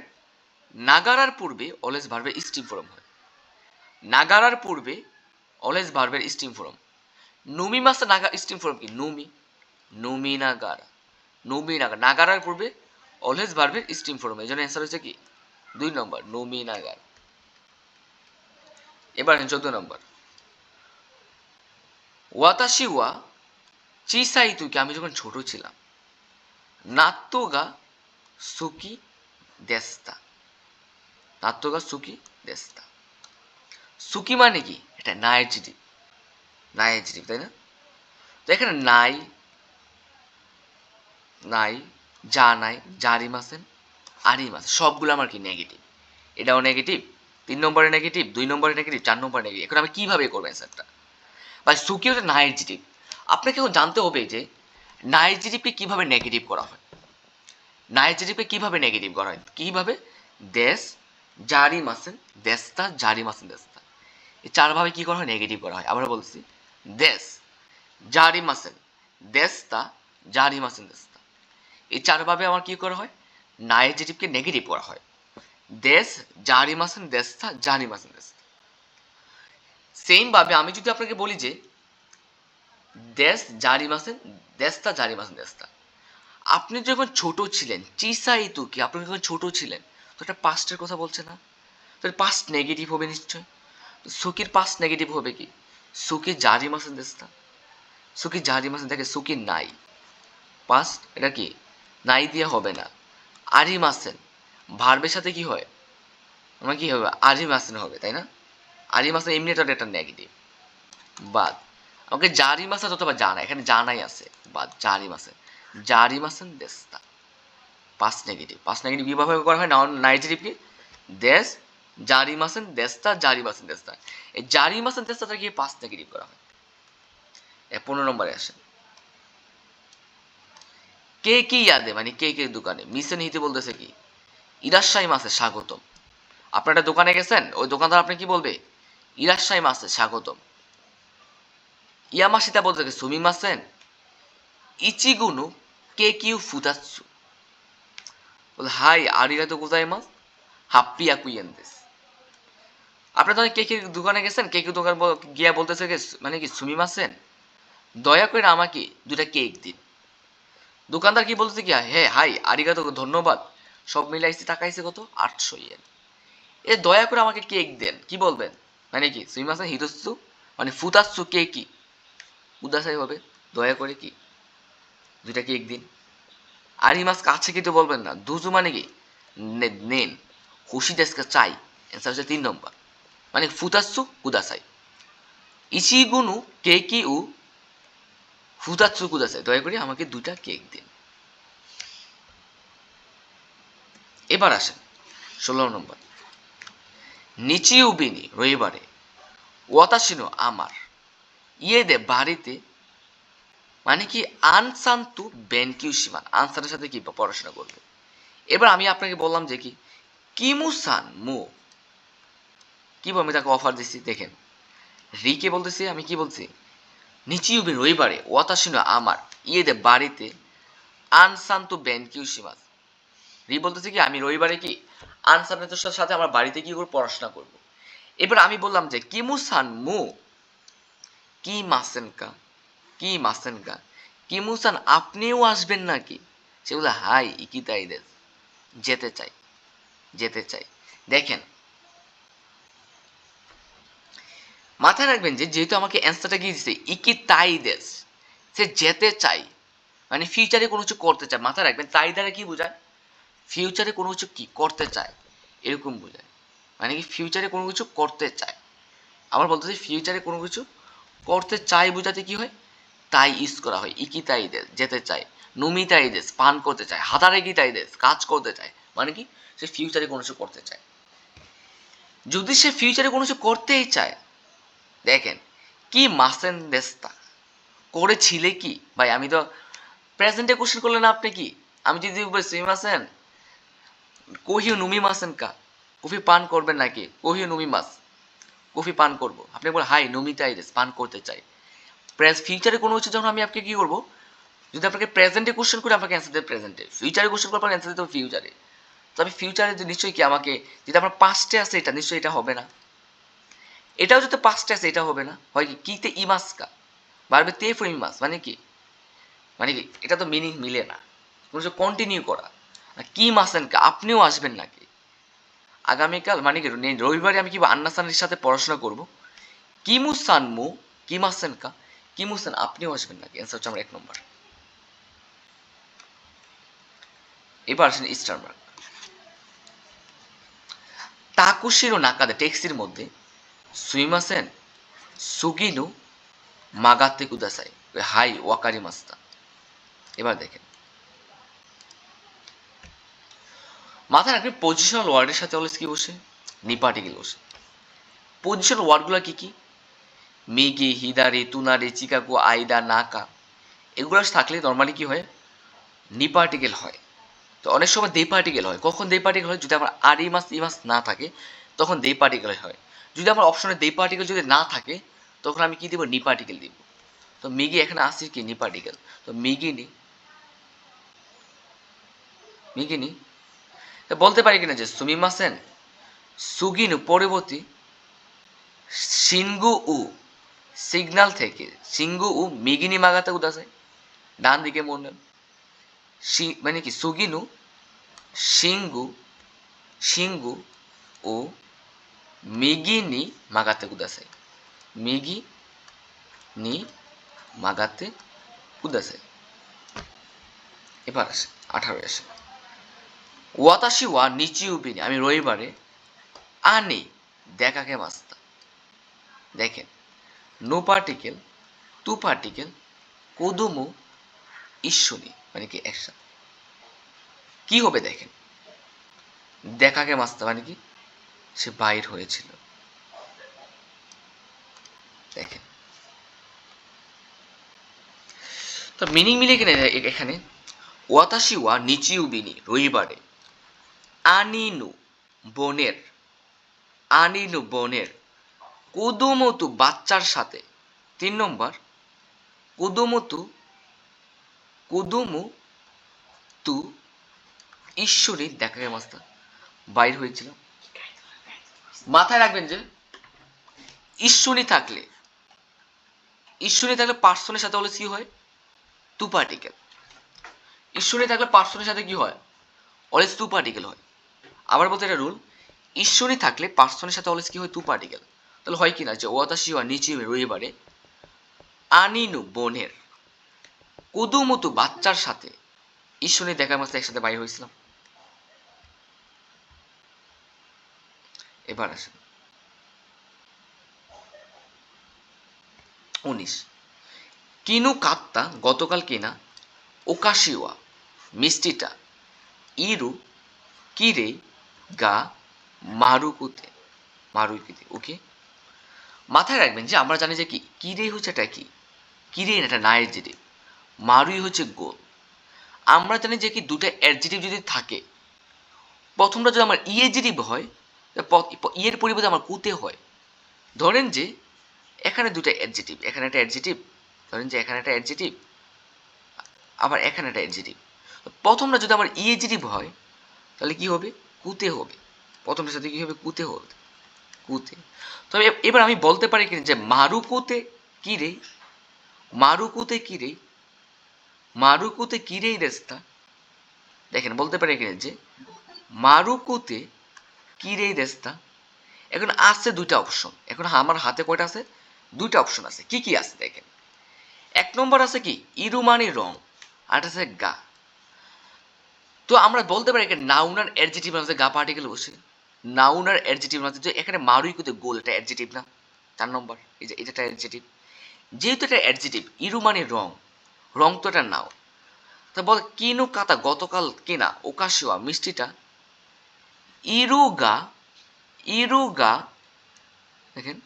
Speaker 1: নাগারার পূর্বে অলওয়েজ ভার্বের স্টিম ফর্ম হয়। নাগারার পূর্বে অলওয়েজ ভার্বের স্টিম ফর্ম। নুমি মাসে নাগা স্টিম ফর্ম কি? নুমি, নুমি নাগারা, নুমি নাগারা। নাগারার পূর্বে অলওয়েজ ভার্বের স্টিম ফর্ম, এই জন্য অ্যান্সার হচ্ছে কি 2 নম্বর, নুমি নাগারা। এবার 14 নম্বর, ওয়াতাশি ওয়া চিসাই তুকি, আমি যখন ছোট ছিলাম। নাত্তোগা সুকি দেস্তা, নাত্তোগা সুকি দেস্তা। সুকি মানে কি? এটা নাইজেটিভ, নাইজেটিভ, তাই না? তো এখানে নাই, নাই, যা নাই, জারিমাসেন, আরিমাস, সবগুলো আমার কি নেগেটিভ। এটাও নেগেটিভ, 3 নম্বরে নেগেটিভ, 2 নম্বরে নেগেটিভ, 4 নম্বরে নেগেটিভ। এখন আমি কিভাবে করবো অ্যান্সারটা? ভাই সুকি হচ্ছে নাইজেটিভ। আপনাকে এখন জানতে হবে যে নাইজেটিভকে কিভাবে নেগেটিভ করা হয়। নাইজেটিভকে কিভাবে নেগেটিভ করা হয়? কিভাবে? দেশ, জারিমাসেন, দেস্তা, জারিমাসেন, দেস্তা, এই 4 ভাবে কি করা হয়? নেগেটিভ করা হয়। আবার বলছি, দেশ, জারিমাসেন, দেস্তা, জারিমাসেন, দেস্তা, এই 4 ভাবে আমার কি করা হয়? নাইজেটিভকে নেগেটিভ করা হয়। দেশ, জারিমাসেন, দেস্তা, জারিমাসেন, দেস্তা। সেম ভাবে আমি যদি আপনাকে বলি যে দেশ, জারিমাসেন, দেস্তা, জারিমাসেন, দেস্তা, আপনি যখন ছোট ছিলেন, চিসাই তুকি, আপনি যখন ছোট ছিলেন, তো এটা পাস্টের কথা বলছে না? তো পাস্ট নেগেটিভ হবে নিশ্চয়। তো সুকির পাস্ট নেগেটিভ হবে কি? সুকি জারিমাসেন, দেস্তা, সুকি জারিমাসেন, দেখে সুকি নাই, পাস্ট এটা কি? নাই দিয়ে হবে না। আরিমাসেন, ভার্বের সাথে কি হয়? আমার কি হবে? আরিমাসেন হবে, তাই না? আরিমাসেন এমনি তো একটা নেগেটিভ, বাদ। আমাকে জারিমাসেন অথবা জানা, এখানে জানাই আছে, বাদ, জারিমাসেন, জারিমাসেন, দেস্তা, পাস্ট নেগেটিভ। পাস্ট নেগেটিভ কিভাবে করা হয়? নাইজেটিভ কি? দেশ, জারিমাসেন, দেস্তা, জারিমাসেন, দেস্তা, এই জারিমাসেন, দেস্তাটা কি পাস্ট নেগেটিভ করা হয়। 15 নম্বরে আসেন, কে কি ইয়াদে, মানে কে কে দোকানে, মিসেন হিতে বলতেছে কি? ইরাশাই মাসে স্বাগতম। আপনার একটা দোকানে গেছেন, ওই দোকানদার আপনি কি বলবে? ইরাশাই মাসে স্বাগতম। ইয়ামাশিতা বলতে কি? সুমি মাসেন ইচিগুনু কে কিউ ফুতাচ্ছু, বলে হাই আরিগাতো গোজাইমাস, হাপ্পি আকুইয়েন্দেস। আপনার তখন কেকের দোকানে গেছেন, কেকের দোকান গিয়া বলতেছে মানে কি সুমি মাসেন, দয়া করে আমাকে 2টা কেক দিন। দোকানদার কি বলতেছে কি? হ্যাঁ হাই আরিগাতো, ধন্যবাদ, সব মিলাইছি টাকা আইছে কত? 800 ইয়েন। এ দয়া করে আমাকে কেক দেন, কি বলবেন? মানে কি সুমি মাসেন হিতোচ্ছু, মানে ফুতাচ্ছু কে কি উদাসাই হবে, দয়া করে কি 2টা কেক দিন। আরিমাস কাছে কিন্তু বলবেন না। দুজু মানে কি? নেন। খুশি দেশকে চাই, অ্যান্সার হচ্ছে 3 নম্বর, মানে ফুতাচ্ছু কুদাসাই। ইচিগুনু কেকি উ ফুতাচ্ছু কুদাসাই, দয়া করে আমাকে 2টা কেক দিন। এবার আসেন 16 নম্বর, নিচি উবিনি, রবিবারে, ওয়াতাশিনো, আমার, ইয়েদে, বাড়িতে, মানে কি আনসান্তু বেনকিউশিমান, আনসারের সাথে কি পড়াশোনা করবে। এবার আমি আপনাকে বললাম যে কি কিমুসান মু, কি আমি তাকে অফার দিচ্ছি, দেখেন রিকে বলতেছি, আমি কি বলছি? নিচিউবি, রবিবারে, ওয়াতাশিনো, আমার, ইয়েদে, বাড়িতে, আনসান্তু বেনকিউশিমাস। রি বলতেছে কি আমি রবিবারে কি আনসান্তের সাথে আমার বাড়িতে কি করে পড়াশোনা করব। এবার আমি বললাম যে কিমুসান মু কি মাসেনকা, কি মাসেনকা, কিমুসান আপনিও আসবেন নাকি? সে বলে হাই ইকিতাইদের, যেতে চাই, যেতে চাই। দেখেন মাথায় রাখবেন যে যেহেতু আমাকে অ্যান্সারটা কি দিচ্ছে ইকিতাইদেস, সে যেতে চাই, মানে ফিউচারে কোনো কিছু করতে চায়। মাথায় রাখবেন তাই দ্বারা কি বোঝায়? ফিউচারে কোনো কিছু কি করতে চায়, এরকম বোঝায়। মানে কি ফিউচারে কোনো কিছু করতে চায়। আবার বলতেছি ফিউচারে কোনো কিছু করতে চাই বোঝাতে কি হয়? তাই ইউজ করা হয়। ইকিতাইদেস, যেতে চায়। নুমিতাইদেস, পান করতে চায়। হাতারেকিতাইদেস, কাজ করতে চায়। মানে কি সে ফিউচারে কোনো কিছু করতে চায়। যদি সে ফিউচারে কোনো কিছু করতেই চায়, দেখেন কি মাসেন দেস্তা, করেছিলে কি? ভাই আমি তো প্রেজেন্টে কোশ্চেন করলেন আপনি কি? আমি যদি মাসেন কহিও নুমি মাসেন কা, কফি পান করবেন নাকি? কহিও নুমি মাস, কফি পান করবো। আপনি বলেন হাই নুমিতাইদেস, পান করতে চাই। ফিউচারে কোনো কিছু যখন আমি আপনাকে কি করবো, যদি আপনাকে প্রেজেন্টে কোশ্চেন করে আপনাকে অ্যান্সার দেবে প্রেজেন্টে, ফিউচারে কোশ্চেন করে আপনাকে অ্যান্সার দিতে হবে ফিউচারে। তবে ফিউচারে যে নিশ্চয়ই কি আমাকে, যদি আমার পাস্টে আছে এটা নিশ্চয়ই এটা হবে না, এটাও যদি পাস্টে আছে এটা হবে না, হয় কি কিতে ইমাসকা বারবে তে ফর ইমাস মানে কি, মানে কি এটা তো মিনিং মিলে না, কোনো কন্টিনিউ করা। কি মাসেন কা আপনিও আসবেন নাকি আগামীকাল, মানে কি রবিবারে আমি কি আন্নাসানের সাথে পড়াশোনা করব, কিমুসান মু কিমাসেন কা, কিমুসান আপনিও আসবেন নাকি, অ্যান্সার হচ্ছে আমার 1 নম্বর। এবার আসেন স্টার মার্ক। তাকুশিরো নাকাদে ট্যাক্সির মধ্যে সুইমাসেন সুগিনু মাগাতে কুদাসাই হাই ওয়াকারি মাস্তা। এবার দেখেন মাথায় রাখবেন পজিশনাল ওয়ার্ডের সাথে অলওয়েজ কি বসে, নিপার্টিকেল বসে। পজিশনাল ওয়ার্ডগুলো কি কি, মিগি হিদারি তুনারি চিকাগো আইদা নাকা, এগুলো থাকলে নর্মালি কি হয়, নিপার্টিকেল হয়। তো অনেক সময় দে পার্টিকেল হয়, কখন দে পার্টিকেল হয়, যদি আমার আর ইমাস ইমাস না থাকে তখন দে পার্টিকেল হয়। যদি আমার অপশনে দে পার্টিকেল যদি না থাকে তখন আমি কি দিব, নি পার্টিকেল দিব। তো মিগি এখানে আসছে কি নি পার্টিকেল, তো মিগিনি, মিগিনি। তো বলতে পারি কিনা যে সুমিমাসেন সুগিনু পরবর্তী সিনগু উ সিগন্যাল থেকে সিঙ্গু উ মিগিনি মাগাতে উদাসে, ডান দিকে মনে মানে কি সুগিনু সিঙ্গু সিঙ্গু ও মিগি নি মাগাতে কুদাসাই, মিগি নি মাগাতে কুদাসাই। এবার আসে 18 আসে ওয়াতাশি ওয়া নিচি উবিনি আমি রবিবারে আনি দেখাকে মাস্তা। দেখেন নো পার্টিকেল টু পার্টিকেল কোদুমু ইস্যুনি মানে কি একসাথে কি হবে দেখেন, দেখাকে মাস্তা মানে কি সে বাইর হয়েছিল। দেখেন তো মিনিং মিলে কিনা এখানে ওয়াতাশি ওয়া নিচি উবিনি রবিবারে আনিনু বোনের, আনিনু বোনের কুদুমতু বাচ্চার সাথে, 3 নম্বর কুদুমতু কুদুমু তু ঈশ্বরী দেখাকে মাস্তা বাইর হয়েছিল। মাথায় রাখবেন যে ঈশ্বরী থাকলে, ঈশ্বরী থাকলে পার্সনের সাথে হলে কি হয়, টু পার্টিকেল। ঈশ্বরী থাকলে পার্সনের সাথে কি হয়, অলওয়েজ টু পার্টিকেল হয়। আবার বলতে এটা রুল, ঈশ্বরী থাকলে পার্সনের সাথে অলওয়েজ কি হয়, টু পার্টিকেল। তাহলে হয় কি না যে ওয়াতাশি ওয়া নিচি রবিবারে আনিনু বোনের কুদুমতু বাচ্চার সাথে ঈশ্বরী দেখার মাসে একসাথে বাইর হয়েছিলাম। এবার আসেন 19 কিনু কাত্তা গতকাল কিনা ওকাশিওয়া মিষ্টিটা ইরু কিরে গা মারুকুতে মারুকুতে। ওকে মাথায় রাখবেন যে আমরা জানি যে কি কিরে হচ্ছে এটা কি, কিরে এটা না অ্যাডজেটিভ, মারুই হচ্ছে গোল। আমরা জানি যে কি দুটো অ্যাডজেটিভ যদি থাকে, প্রথমটা যদি আমার ইএডজেটিভ হয় ইয়ের পরিবর্তে আমার কুতে হয়। ধরেন যে এখানে দুটো অ্যাডজেটিভ, এখানে একটা অ্যাডজেটিভ, ধরেন যে এখানে একটা অ্যাডজেটিভ আবার এখানে একটা অ্যাডজেটিভ, প্রথমটা যদি আমার ইএডজেটিভ হয় তাহলে কি হবে, কুতে হবে। প্রথমটার সাথে কি হবে, কুতে হবে, কুতে। তবে এবার আমি বলতে পারি কি যে মারুকুতে কি রে, মারুকুতে কি রে, মারুকুতে কি রে রেস্তা। দেখেন বলতে পারি কি যে মারুকুতে কি রে রেস্তা। এখন আছে দুইটা অপশন, এখন আমার হাতে কয়টা আছে, দুইটা অপশন আছে। কি কি আছে দেখেন, 1 নম্বর আছে কি ইরুমানি রং, আর আছে গা। তো আমরা বলতে পারি এখানে নাউন আর অ্যাডজেক্টিভ আছে, গা পার্টিকেল বসে নাউন আর অ্যাডজেক্টিভ আছে। তো এখানে মারুই কুতে গোল, এটা অ্যাডজেক্টিভ না, 4 নম্বর এই যে এটা অ্যাডজেক্টিভ। যেহেতু এটা অ্যাডজেক্টিভ, ইরু মানে রং, রং তো এটা নাও। তা বল কিনু কাতা গতকাল কিনা ওকাশিওয়া মিষ্টিটা ইরুগা, ইরুগা দেখেন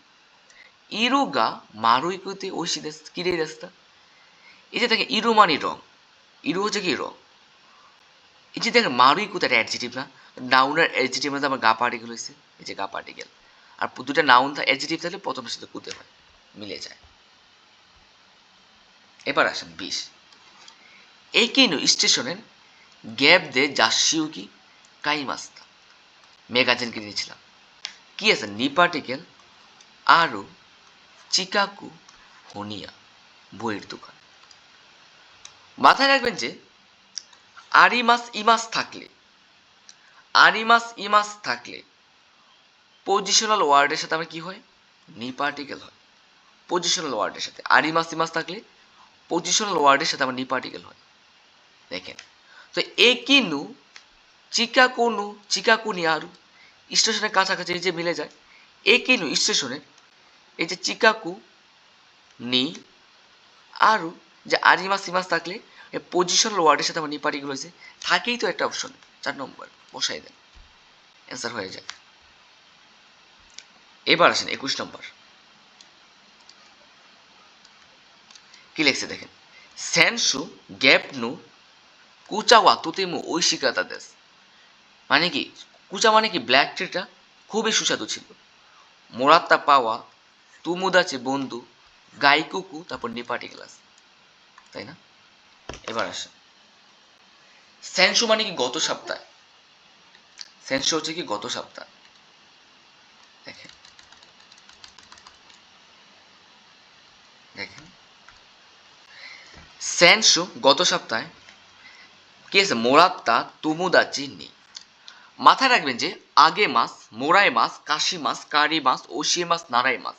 Speaker 1: ইরুগা মারুই কুতে ওইসি দেশ কিরে দেশটা। এই যে দেখেন ইরু মানে রং, ইরু হচ্ছে কি রং। এই যে দেখেন মারুই কুতে একটা অ্যাডজেক্টিভ না, নাউন আর অ্যাডজেক্টিভ মধ্যে আমার গা পার্টিকেল হয়েছে, এই যে গা পার্টিকেল। আর দুটা নাউন অ্যাডজেক্টিভ থাকলে প্রথমের সাথে কুতে হয়, মিলে যায়। এবার আসেন 20 এইকেইনো স্টেশনের গ্যাপ দে যাশিউকি কাইমাস্তা ম্যাগাজিন কিনেছিলাম। কি আছে? নি পার্টিকেল আরও চিকাকু হনিয়া বইয়ের দোকান। মাথায় রাখবেন যে আরিমাস থাকলে পজিশনাল ওয়ার্ডের সাথে আমার কি হয়? নি পার্টিকেল হয়। পজিশনাল ওয়ার্ডের সাথে আরিমাস থাকলে পজিশনাল ওয়ার্ডের সাথে আমার নি পার্টিকেল হয়। দেখেন, তো একিনু চিকাকুনি আরু স্টেশনের কাছাকাছি যে মিলে যায়। একিনু স্টেশনের এই যে চিকাকু নি আরু যে আরিমাস থাকলে পজিশনাল ওয়ার্ডের সাথে আমার নি পার্টিকেল হয়েছে, থাকেই তো একটা অপশন 4 নম্বর, বসাই দেন, অ্যান্সার হয়ে যায়। এবার আসেন 21 নম্বর। কি লিখছে দেখেন, সেনসু গ্যাপ নু কুচাওয়া তুতেমু ঐশিকাতা দেশ। মানে কি? কুচা মানে কি? ব্ল্যাক ট্রিটা খুবই সুস্বাদু ছিল। মোরাত্তা পাওয়া তুমুদাচে বন্ধু গাইকুকু, তারপর নিপাটি গ্লাস, তাই না? এবার আসে সেনসু মানে কি? গত সপ্তাহে। সেনসু হচ্ছে কি? গত সপ্তাহ। দেখেন দেখেন সেনসু গত সপ্তাহে কি আছে? মোরাত্তা তুমুদাচি নি। মাথায় রাখবেন যে আগে মাস, মোরাই মাস, কাশি মাস, কারি মাস, ওশিয়ে মাস, নারাই মাস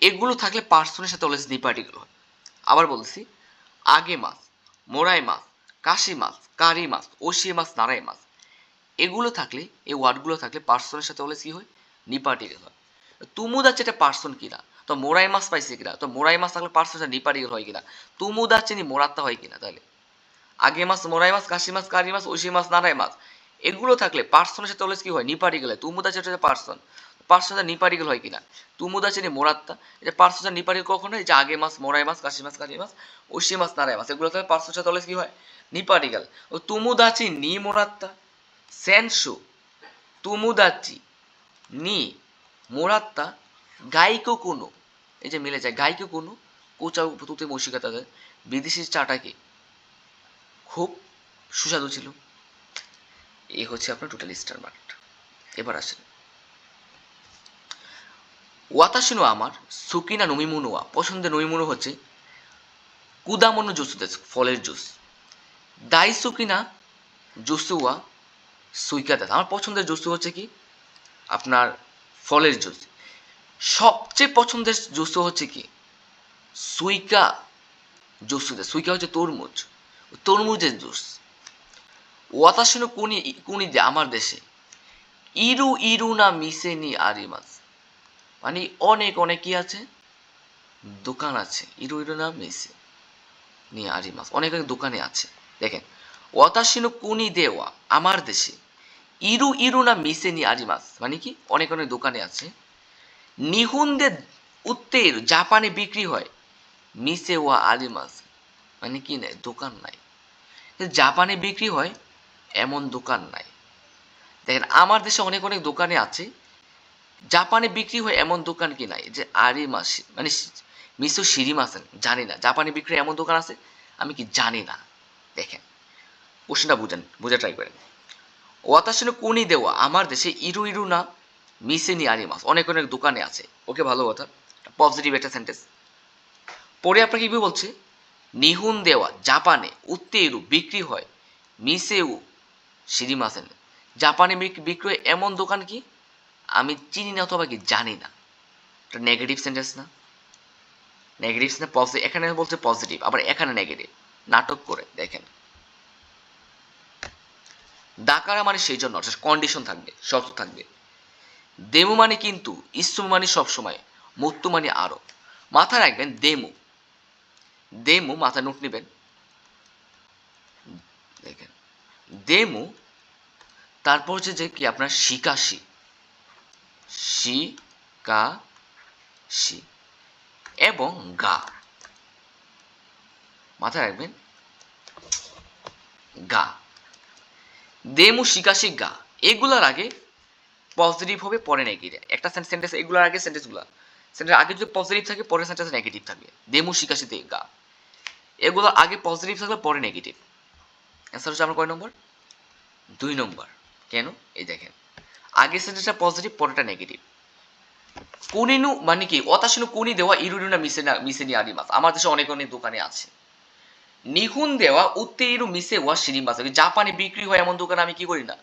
Speaker 1: এগুলো থাকলে পার্সনের সাথে অলওয়েজ নি পার্টিকেল হয়। আবার বলছি, আগে মাস, মোরাই মাস, কাশি মাস, কারি মাস, ওশিয়ে মাস, নারাই মাস এগুলো থাকলে, এই ওয়ার্ডগুলো থাকলে পার্সনের সাথে অলওয়েজ কি হয়? নি পার্টিকেল হয়। তুমুদাচ্ছে এটা পার্সন কিনা, তো মোরাই মাস পাইছে কিনা, তো মোরাই মাস থাকলে পার্সনের সাথে নি পার্টিকেল হয় কিনা, তুমুদাচ্ছে নি মোরাত্তা হয় কিনা, তাহলে আগে মাস, মোরাই মাস, কাশি মাস, কারি মাস, ওশি মাস, নারাই মাস এগুলো থাকলে পার্সনের সাথে অলওয়েজ কি হয়? নি পার্টিকেল হয়। তুমুদা যেটা পার্সন, পার্সনের সাথে নি পার্টিকেল হয় কিনা, তুমুদা চেনি মোরাত্তা, এটা পার্সনের সাথে নি পার্টিকেল কখন হয়? যে আগে মাস, মোরাই মাস, কাশি মাস, কারি মাস, ওশি মাস, নারাই মাস এগুলো থাকলে পার্সনের সাথে অলওয়েজ কি হয়? নি পার্টিকেল। ও তুমুদাচি নি মোরাত্তা সেনসু তুমুদাচি নি মোরাত্তা গাইকো কোনো, এই যে মিলে যায় গাইকো কোনো কোচাও তুতে মশিকা তাদের বিদেশি চাটাকে খুব সুস্বাদু ছিল। এই হচ্ছে আপনার টোটাল স্টার মার্কটা। এবার আসেন ওয়াতাশিনো আমার সুকিনা নমিমুনোয়া, পছন্দের নমিমুনো হচ্ছে কুদামনো জুস দেশ, ফলের জুস। দাই সুকিনা জুসুয়া সুইকা দেশ, আমার পছন্দের জুস হচ্ছে কি? আপনার ফলের জুস। সবচেয়ে পছন্দের জুস হচ্ছে কি? সুইকা জুস দেশ। সুইকা হচ্ছে তরমুজ, তরমুজের জুস। ওয়াতাশিনো কুনি দে আমার দেশে ইরু না মিসে নি আরিমাস, মানে অনেক অনেক কি আছে? দোকান আছে। ইরু না মিসে নি আরিমাস, অনেক অনেক দোকানে আছে। দেখেন, ওয়াতাশিনো কুনি দেওয়া আমার দেশে ইরু না মিসে নি আরিমাস, মানে কি? অনেক অনেক দোকানে আছে। নিহুনদের উত্তের জাপানে বিক্রি হয় মিসে ওয়া আরিমাস, মানে কি নাই? দোকান নাই। জাপানে বিক্রি হয় এমন দোকান নাই। দেখেন, আমার দেশে অনেক অনেক দোকানে আছে, জাপানে বিক্রি হয় এমন দোকান কি নাই? যে আরিমাস মানে মিসো শিরিমাসেন, জানি না জাপানে বিক্রি এমন দোকান আছে, আমি কি জানি না। দেখেন কোশ্চেনটা বুঝে ট্রাই করেন। ওয়াতাশিনো কুনি দেওয়া আমার দেশে ইরু না মিসে নি আরিমাস, অনেক অনেক দোকানে আছে। ওকে, ভালো কথা, পজিটিভ একটা সেন্টেন্স। পরে আপনাকে কি বলছে? নিহুন দেওয়া জাপানে উত্তেরু বিক্রি হয় মিসেউ শিরিমাসেন, জাপানে বিক্রি হয় এমন দোকান কি আমি চিনি না অথবা কি জানি না। এটা নেগেটিভ সেন্টেন্স না? নেগেটিভ না পজিটিভ? এখানে বলছে পজিটিভ, আবার এখানে নেগেটিভ, নাটক করে। দেখেন, দাকারা মানে সেই জন্য, অর্থাৎ কন্ডিশন থাকবে, শর্ত থাকবে। দেমু মানে কিন্তু, ইসু মানে সবসময়, মত্তু মানে আরো। মাথায় রাখবেন দেমু, দেমু মাথায় নোট নেবেন। দেখেন, দেমু তারপর হচ্ছে যে কি আপনার শিকাশি, শিকাশি এবং গা। মাথায় রাখবেন গা, দেমু শিকাশি গা এগুলার আগে পজিটিভ হবে, পরে নেগেটিভ। একটা সেন্টেন্স এগুলোর আগে সেন্টেন্স আগে যদি পজিটিভ থাকে, পরের সেন্টেন্স নেগেটিভ থাকবে। দেমু শিকাশিতে গা। এগুলো আগে পজিটিভ থাকলে পরে নেগেটিভ। অ্যান্সার হচ্ছে আমার কয় নম্বর? 2 নম্বর। কেন? এই দেখেন, আগের সেন্টেন্সটা পজিটিভ, পরেরটা নেগেটিভ। কোনিনু মানে কি? অতাশিনু কোনি দেওয়া ইরুরিনা মিসেনি আরিমাস। আমার দেশে অনেক অনেক দোকানে আছে। নিহুন দেওয়া উত্তেইরু মিসে ওয়া শিরিমাস। জাপানে বিক্রি হয় এমন দোকান আমি কি করি না,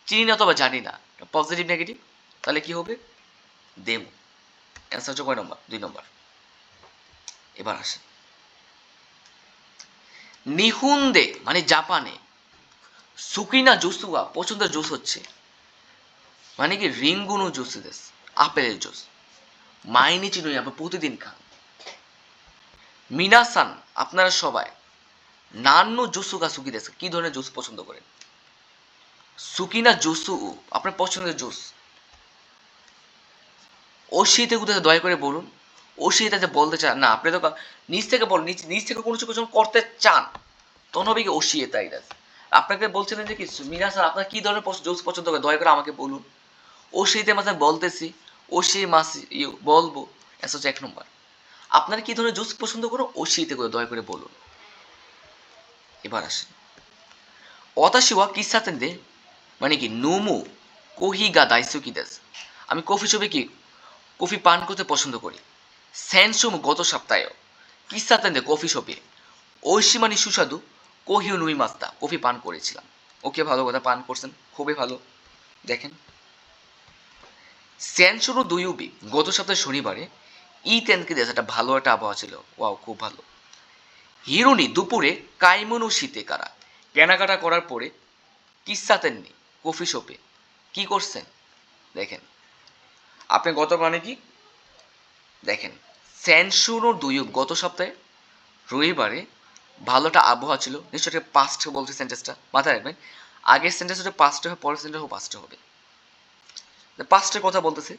Speaker 1: চিনি না অথবা জানি না। পজিটিভ নেগেটিভ, তাহলে কি হবে? দেমো। অ্যান্সার হচ্ছে কয় নম্বর? 2 নম্বর। এবার আসে নিহুন্দে মানে জাপানে, সুকিনা জুসুয়া পছন্দের জুস হচ্ছে মানে কি রিঙ্গুনো জুস দেশ, আপেলের জুস। মাইনিচি নই, আপনি প্রতিদিন খান। মিনাসান আপনারা সবাই, নান্নো জুসুগা সুকি দেশ কি ধরনের জুস পছন্দ করেন? সুকিনা জুসু আপনার পছন্দের জুস। ওশিতে কোথায় দয়া করে বলুন। ওশিতে বলতে চান না, আপনি তো নিজ থেকে বলুন, নিজ থেকে কোনো কিছু করতে চান তখন হবে কি ওশিয়ে তাই দেশ। আপনাকে বলছিলেন যে কি মিনাসান আপনার কি ধরনের জুস পছন্দ করে দয়া করে আমাকে বলুন। ও সেইতে মাঝে বলতেছি, ও সেই মাস বলবো। এস হচ্ছে 1 নম্বর। আপনার কি ধরনের জুস পছন্দ করো ও সেইতে করে দয়া করে বলুন। এবার আসেন অতাশিওয়া কিসাতেন দে মানে কি নুমু কোহি গা দাইসুকি দেস। আমি কফি শপে কি কফি পান করতে পছন্দ করি। সেনসুমু গত সপ্তাহে কিসাতেন দে কফি শপে ঐশী মানে সুস্বাদু কোহিও নুই মাস্তা কফি পান করেছিলাম। ওকে, ভালো কথা, পান করছেন, খুবই ভালো। দেখেন সেনসুরু দুইউবি গত সপ্তাহে শনিবারে ই তেনকে দেশ একটা ভালো একটা আবহাওয়া ছিল। ওয়াও, খুব ভালো। হিরুনি দুপুরে কাইমুনু শীতে কারা কেনাকাটা করার পরে কিসাতেননি কফি শপে কি করছেন? দেখেন আপনি গত মানে কি দেখেন সেনসুরু দুইউব গত সপ্তাহে রবিবারে ভালোটা আবহাওয়া ছিল। নিশ্চয়ই পাস্ট বলছে সেন্টেন্সটা, মাথায় রাখবেন। আগের সেন্টেন্স হচ্ছে পাস্টে হবে, পরের সেন্টেন্স পাস্টে হবে। পাস্টের কথা বলতেছে,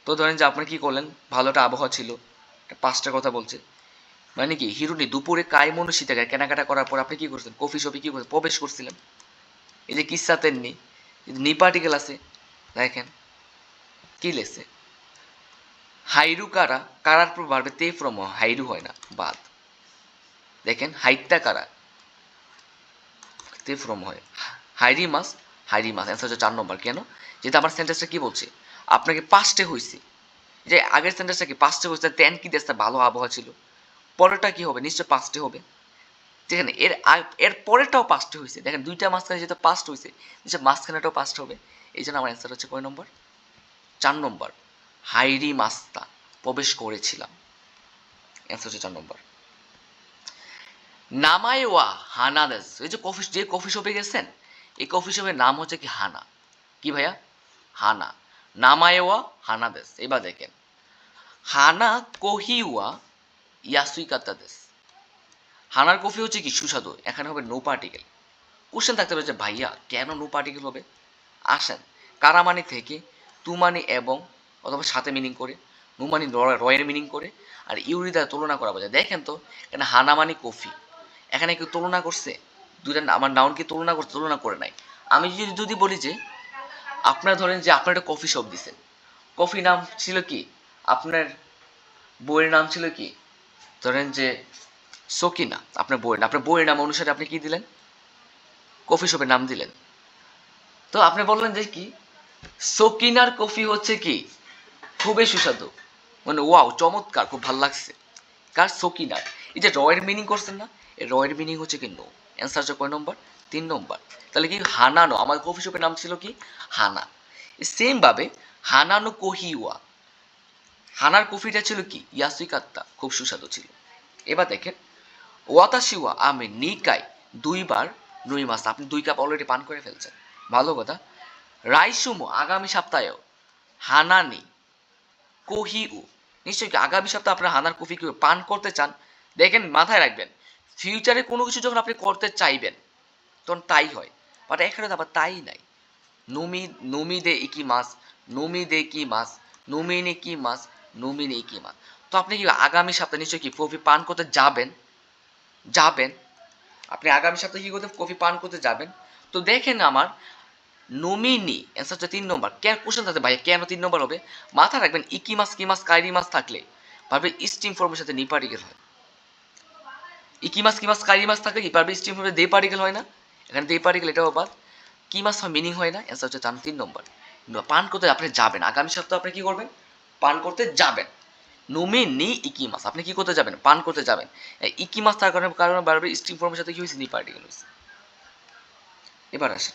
Speaker 1: তো ধরেন যে আপনি কি করলেন, ভালোটা আবহাওয়া ছিল, পাস্টের কথা বলছে মানে কি হিরুনি দুপুরে কাইমনু শীতে কেনাকাটা করার পর আপনি কি করছেন? কফি শপে কি করছেন? প্রবেশ করছিলেন। এই যে কিসাতেন নি, নি পার্টিকেল আছে, দেখেন কি লেখছে হাইরু কারা, কারার পর বাড়বে তে ফ্রম, হাইরু হয় না, বাদ। দেখেন হাইটটা কারা, তে ফ্রম হয়। হাইরি মাস, হাইরি মাস। অ্যান্সার হচ্ছে 4 নম্বর। কেন? যেহেতু আমার সেন্টেন্সটা কি বলছে, আপনাকে পাস্টে হয়েছে, যে আগের সেন্টেন্সটা কি পাস্টে হয়েছে, তেন কি দেশটা ভালো আবহাওয়া ছিল। পরেরটা কি হবে? নিশ্চয় পাস্টে হবে। দেখেন এর পরেরটাও পাস্ট হয়েছে, দেখেন দুইটা মাঝখানে যেটা পাস্ট হয়েছে নিশ্চয় মাঝখানেটাও পাস্ট হবে। এই জন্য আমার অ্যান্সার হচ্ছে কয় নম্বর? 4 নম্বর। হাইরি মাস্তা প্রবেশ করেছিলাম। অ্যান্সার হচ্ছে 4 নম্বর। নামায় ওয়া হানাদেস, এই যে কফি শপে গেছেন, এই কফি শপের নাম হচ্ছে কি হানা। কি ভাইয়া? হানা। নামায় ওয়া হানাদেস। এবার দেখেন হানা কোহিওয়া ইয়াসুইকাতাদেস। হানার কফি হচ্ছে কি সুস্বাদু, এখানে হবে নো পার্টিকেল। কোশ্চেন থাকতে পারে যে ভাইয়া কেন নো পার্টিকেল হবে? আসেন, কারামানি থেকে তুমানি এবং অথবা সাথে মিনিং করে, নুমানি রয়ের মিনিং করে, আর ইউরি দ্বারা তুলনা করা বোঝায়। দেখেন তো এখানে হানামানি কফি, এখানে কেউ তুলনা করছে? দুইটা আমার নাউন কি তুলনা করছে? তুলনা করে নাই। আমি যদি বলি যে আপনার ধরেন যে আপনার একটা কফি শপ দিছেন, কফি নাম ছিল কি, আপনার বইয়ের নাম ছিল কি, ধরেন যে সকিনা, আপনার বইয়ের নাম অনুসারে আপনি কি দিলেন? কফি শপের নাম দিলেন। তো আপনি বললেন যে কি সকিনার কফি হচ্ছে কি খুবই সুস্বাদু, মানে ওয়াও চমৎকার, খুব ভালো লাগছে। কার? সকিনার। এই যে রয়ের মিনিং করছেন না, এই রয়ের মিনিং হচ্ছে কি নো। অ্যান্সার হচ্ছে কয় নম্বর? 3 নম্বর। তাহলে কি হানানো, আমার কফি শপের নাম ছিল কি হানা। সেম ভাবে হানানো কোহিওয়া, হানার কফিটা ছিল কি ইয়াসুইকাত্তা, খুব সুস্বাদু ছিল। এবার দেখেন ওয়াতাশিওয়া আমি নিকাই 2 বার নুই মাছ, আপনি 2 কাপ অলরেডি পান করে ফেলছেন, ভালো কথা। রাইসুমো আগামী সপ্তাহেও হানানি কোহিউ, নিশ্চয়ই কি আগামী সপ্তাহে আপনার হানার কফি কি পান করতে চান। দেখেন মাথায় রাখবেন, ফিউচারে কোনো কিছু যখন আপনি করতে চাইবেন তখন তাই হয়, বাট এখানে তো আবার তাই নাই। নুমি নুমি দে ইকি মাস, নুমি দে কি মাস, নুমিনি কি মাস, নুমিনি কি মাস। তো আপনি কি আগামী সপ্তাহে নিশ্চয়ই কি কফি পান করতে যাবেন? যাবেন, আপনি আগামী সপ্তাহে কি করতে কফি পান করতে যাবেন। তো দেখেন আমার নমিনি অ্যান্সার হচ্ছে 3 নম্বর। কেন কোশ্চেন থাকতে ভাই কেন 3 নম্বর হবে? মাথা রাখবেন ইকি মাস কি মাস কাইরি মাস থাকলে ভাবে স্টিম ফর্মের সাথে নি পার্টিকেল হয়। ইকিমাস কিমাস কারিমাস থাকলে কি পারবে স্ট্রিম ফর্মে দে পার্টিকেল হয় না, এখানে দে পার্টিকেল এটাও বাদ, কিমাস হয় মিনিং হয় না, অ্যান্সার হচ্ছে 3 নম্বর। পান করতে আপনি যাবেন, আগামী সপ্তাহে আপনি কি করবেন, পান করতে যাবেন। নোমে নি ইকিমাস, আপনি কি করতে যাবেন, পান করতে যাবেন। ইকিমাস তার কারণে বারবার স্ট্রিম ফর্মের সাথে কি হয়েছে, নি পার্টিকেল হয়েছে। এবার আসেন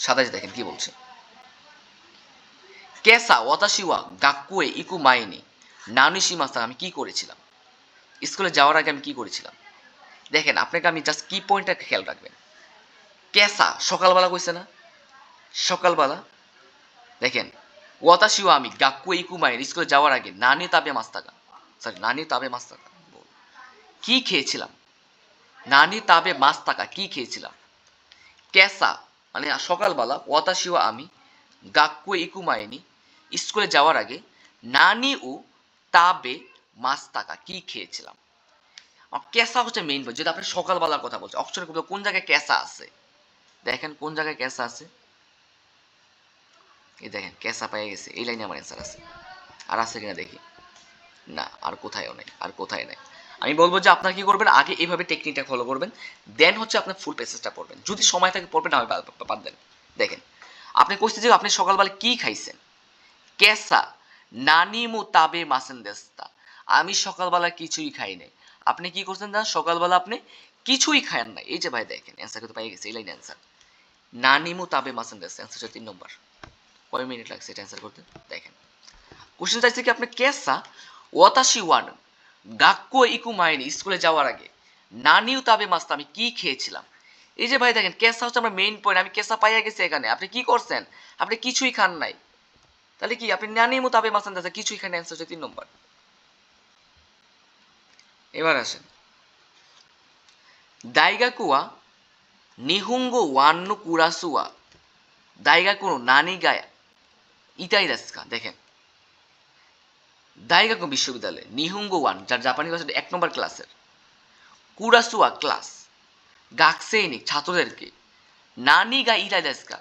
Speaker 1: 27 দেখেন কি বলছে। কেসা ওয়াতাশিওয়া গাক্কুয়ে ইকু মাইনি নানিশিমাসা, আমি কি করেছিলাম, স্কুলে যাওয়ার আগে আমি কি করেছিলাম। দেখেন আপনাকে আমি জাস্ট কি পয়েন্টটা খেয়াল রাখবেন। কেসা সকালবেলা কইছে না, সকালবেলা। দেখেন ওয়াতাশিওয়া আমি গাক্কুয়ে ইকু মাইনি, স্কুলে যাওয়ার আগে নানি তাবে মাস্তাকা, সরি নানি তাবে মাস্তাকা, কি খেয়েছিলাম, নানি তাবে মাস্তাকা কি খেয়েছিলাম। কেসা মানে সকালবেলা, ওয়াতাশিওয়া আমি, গাক্কুয়ে ইকু মাইনি স্কুলে যাওয়ার আগে, নানি ও তাবে মাস্তাকা কি খেয়েছিলাম। ক্যাসা হচ্ছে মেইন পয়েন্ট। যদি আপনি সকালবেলার কথা বলছেন, অপশন কোন জায়গায় ক্যাসা আছে, দেখেন কোন জায়গায় ক্যাসা আছে, এই দেখেন ক্যাসা পেয়ে গেছে, এই লাইনে আমার অ্যান্সার আছে। আর আছে কিনা দেখি, না আর কোথায়ও নেই, আর কোথায় নেই। আমি বলবো যে আপনার কি করবেন, আগে এইভাবে টেকনিকটা ফলো করবেন, দেন হচ্ছে আপনার ফুল প্যাসেজটা পড়বেন, যদি সময় থাকে পড়বেন, না হয় বাদ দেন। দেখেন আপনি কোশ্চেন যে আপনি সকালবেলা কি খাইছেন, কেসা নানি মু তাবে মাসেন দেস্তা, আমি সকালবেলা কিছুই খাই নাই। আপনি কি করছেন না, সকালবেলা আপনি কিছুই খান নাই। এই যে ভাই দেখেন অ্যান্সার কিন্তু পাই গেছে, এই লাইন অ্যান্সার নানি মু তাবে মাসেন দেস্তা, অ্যান্সার হচ্ছে 3 নম্বর। কয় মিনিট লাগছে এটা অ্যান্সার করতে, দেখেন কোশ্চেন চাইছে কি আপনি কেসা ওয়াতাশি ওয়ান গাক্কো ইকু মাইনি, স্কুলে যাওয়ার আগে নানিও তাবে মাস্তা, আমি কি খেয়েছিলাম। এই যে ভাই দেখেন কেসা হচ্ছে আমার মেইন পয়েন্ট, আমি কেসা পাইয়া গেছি এখানে, আপনি কি করছেন, আপনি কিছুই খান নাই। তাহলে কি আপনি নানি মোতাবে মাসান দাসা কিছুই খান, অ্যান্সার হচ্ছে 3 নম্বর। এবার আসেন দাইগাকুয়া নিহুঙ্গো ওয়ান্নু কুরাসুয়া দাইগাকুনো নানি গায়া ইতাই দাসকা। দেখেন দাইগাকু বিশ্ববিদ্যালয় নিহুঙ্গো ওয়ান, যার জাপানি ভাষাটা 1 নম্বর ক্লাসের, কুরাসুয়া ক্লাস, গাকসেইনিক ছাত্রদেরকে, নানি গা ইতাই দাসকা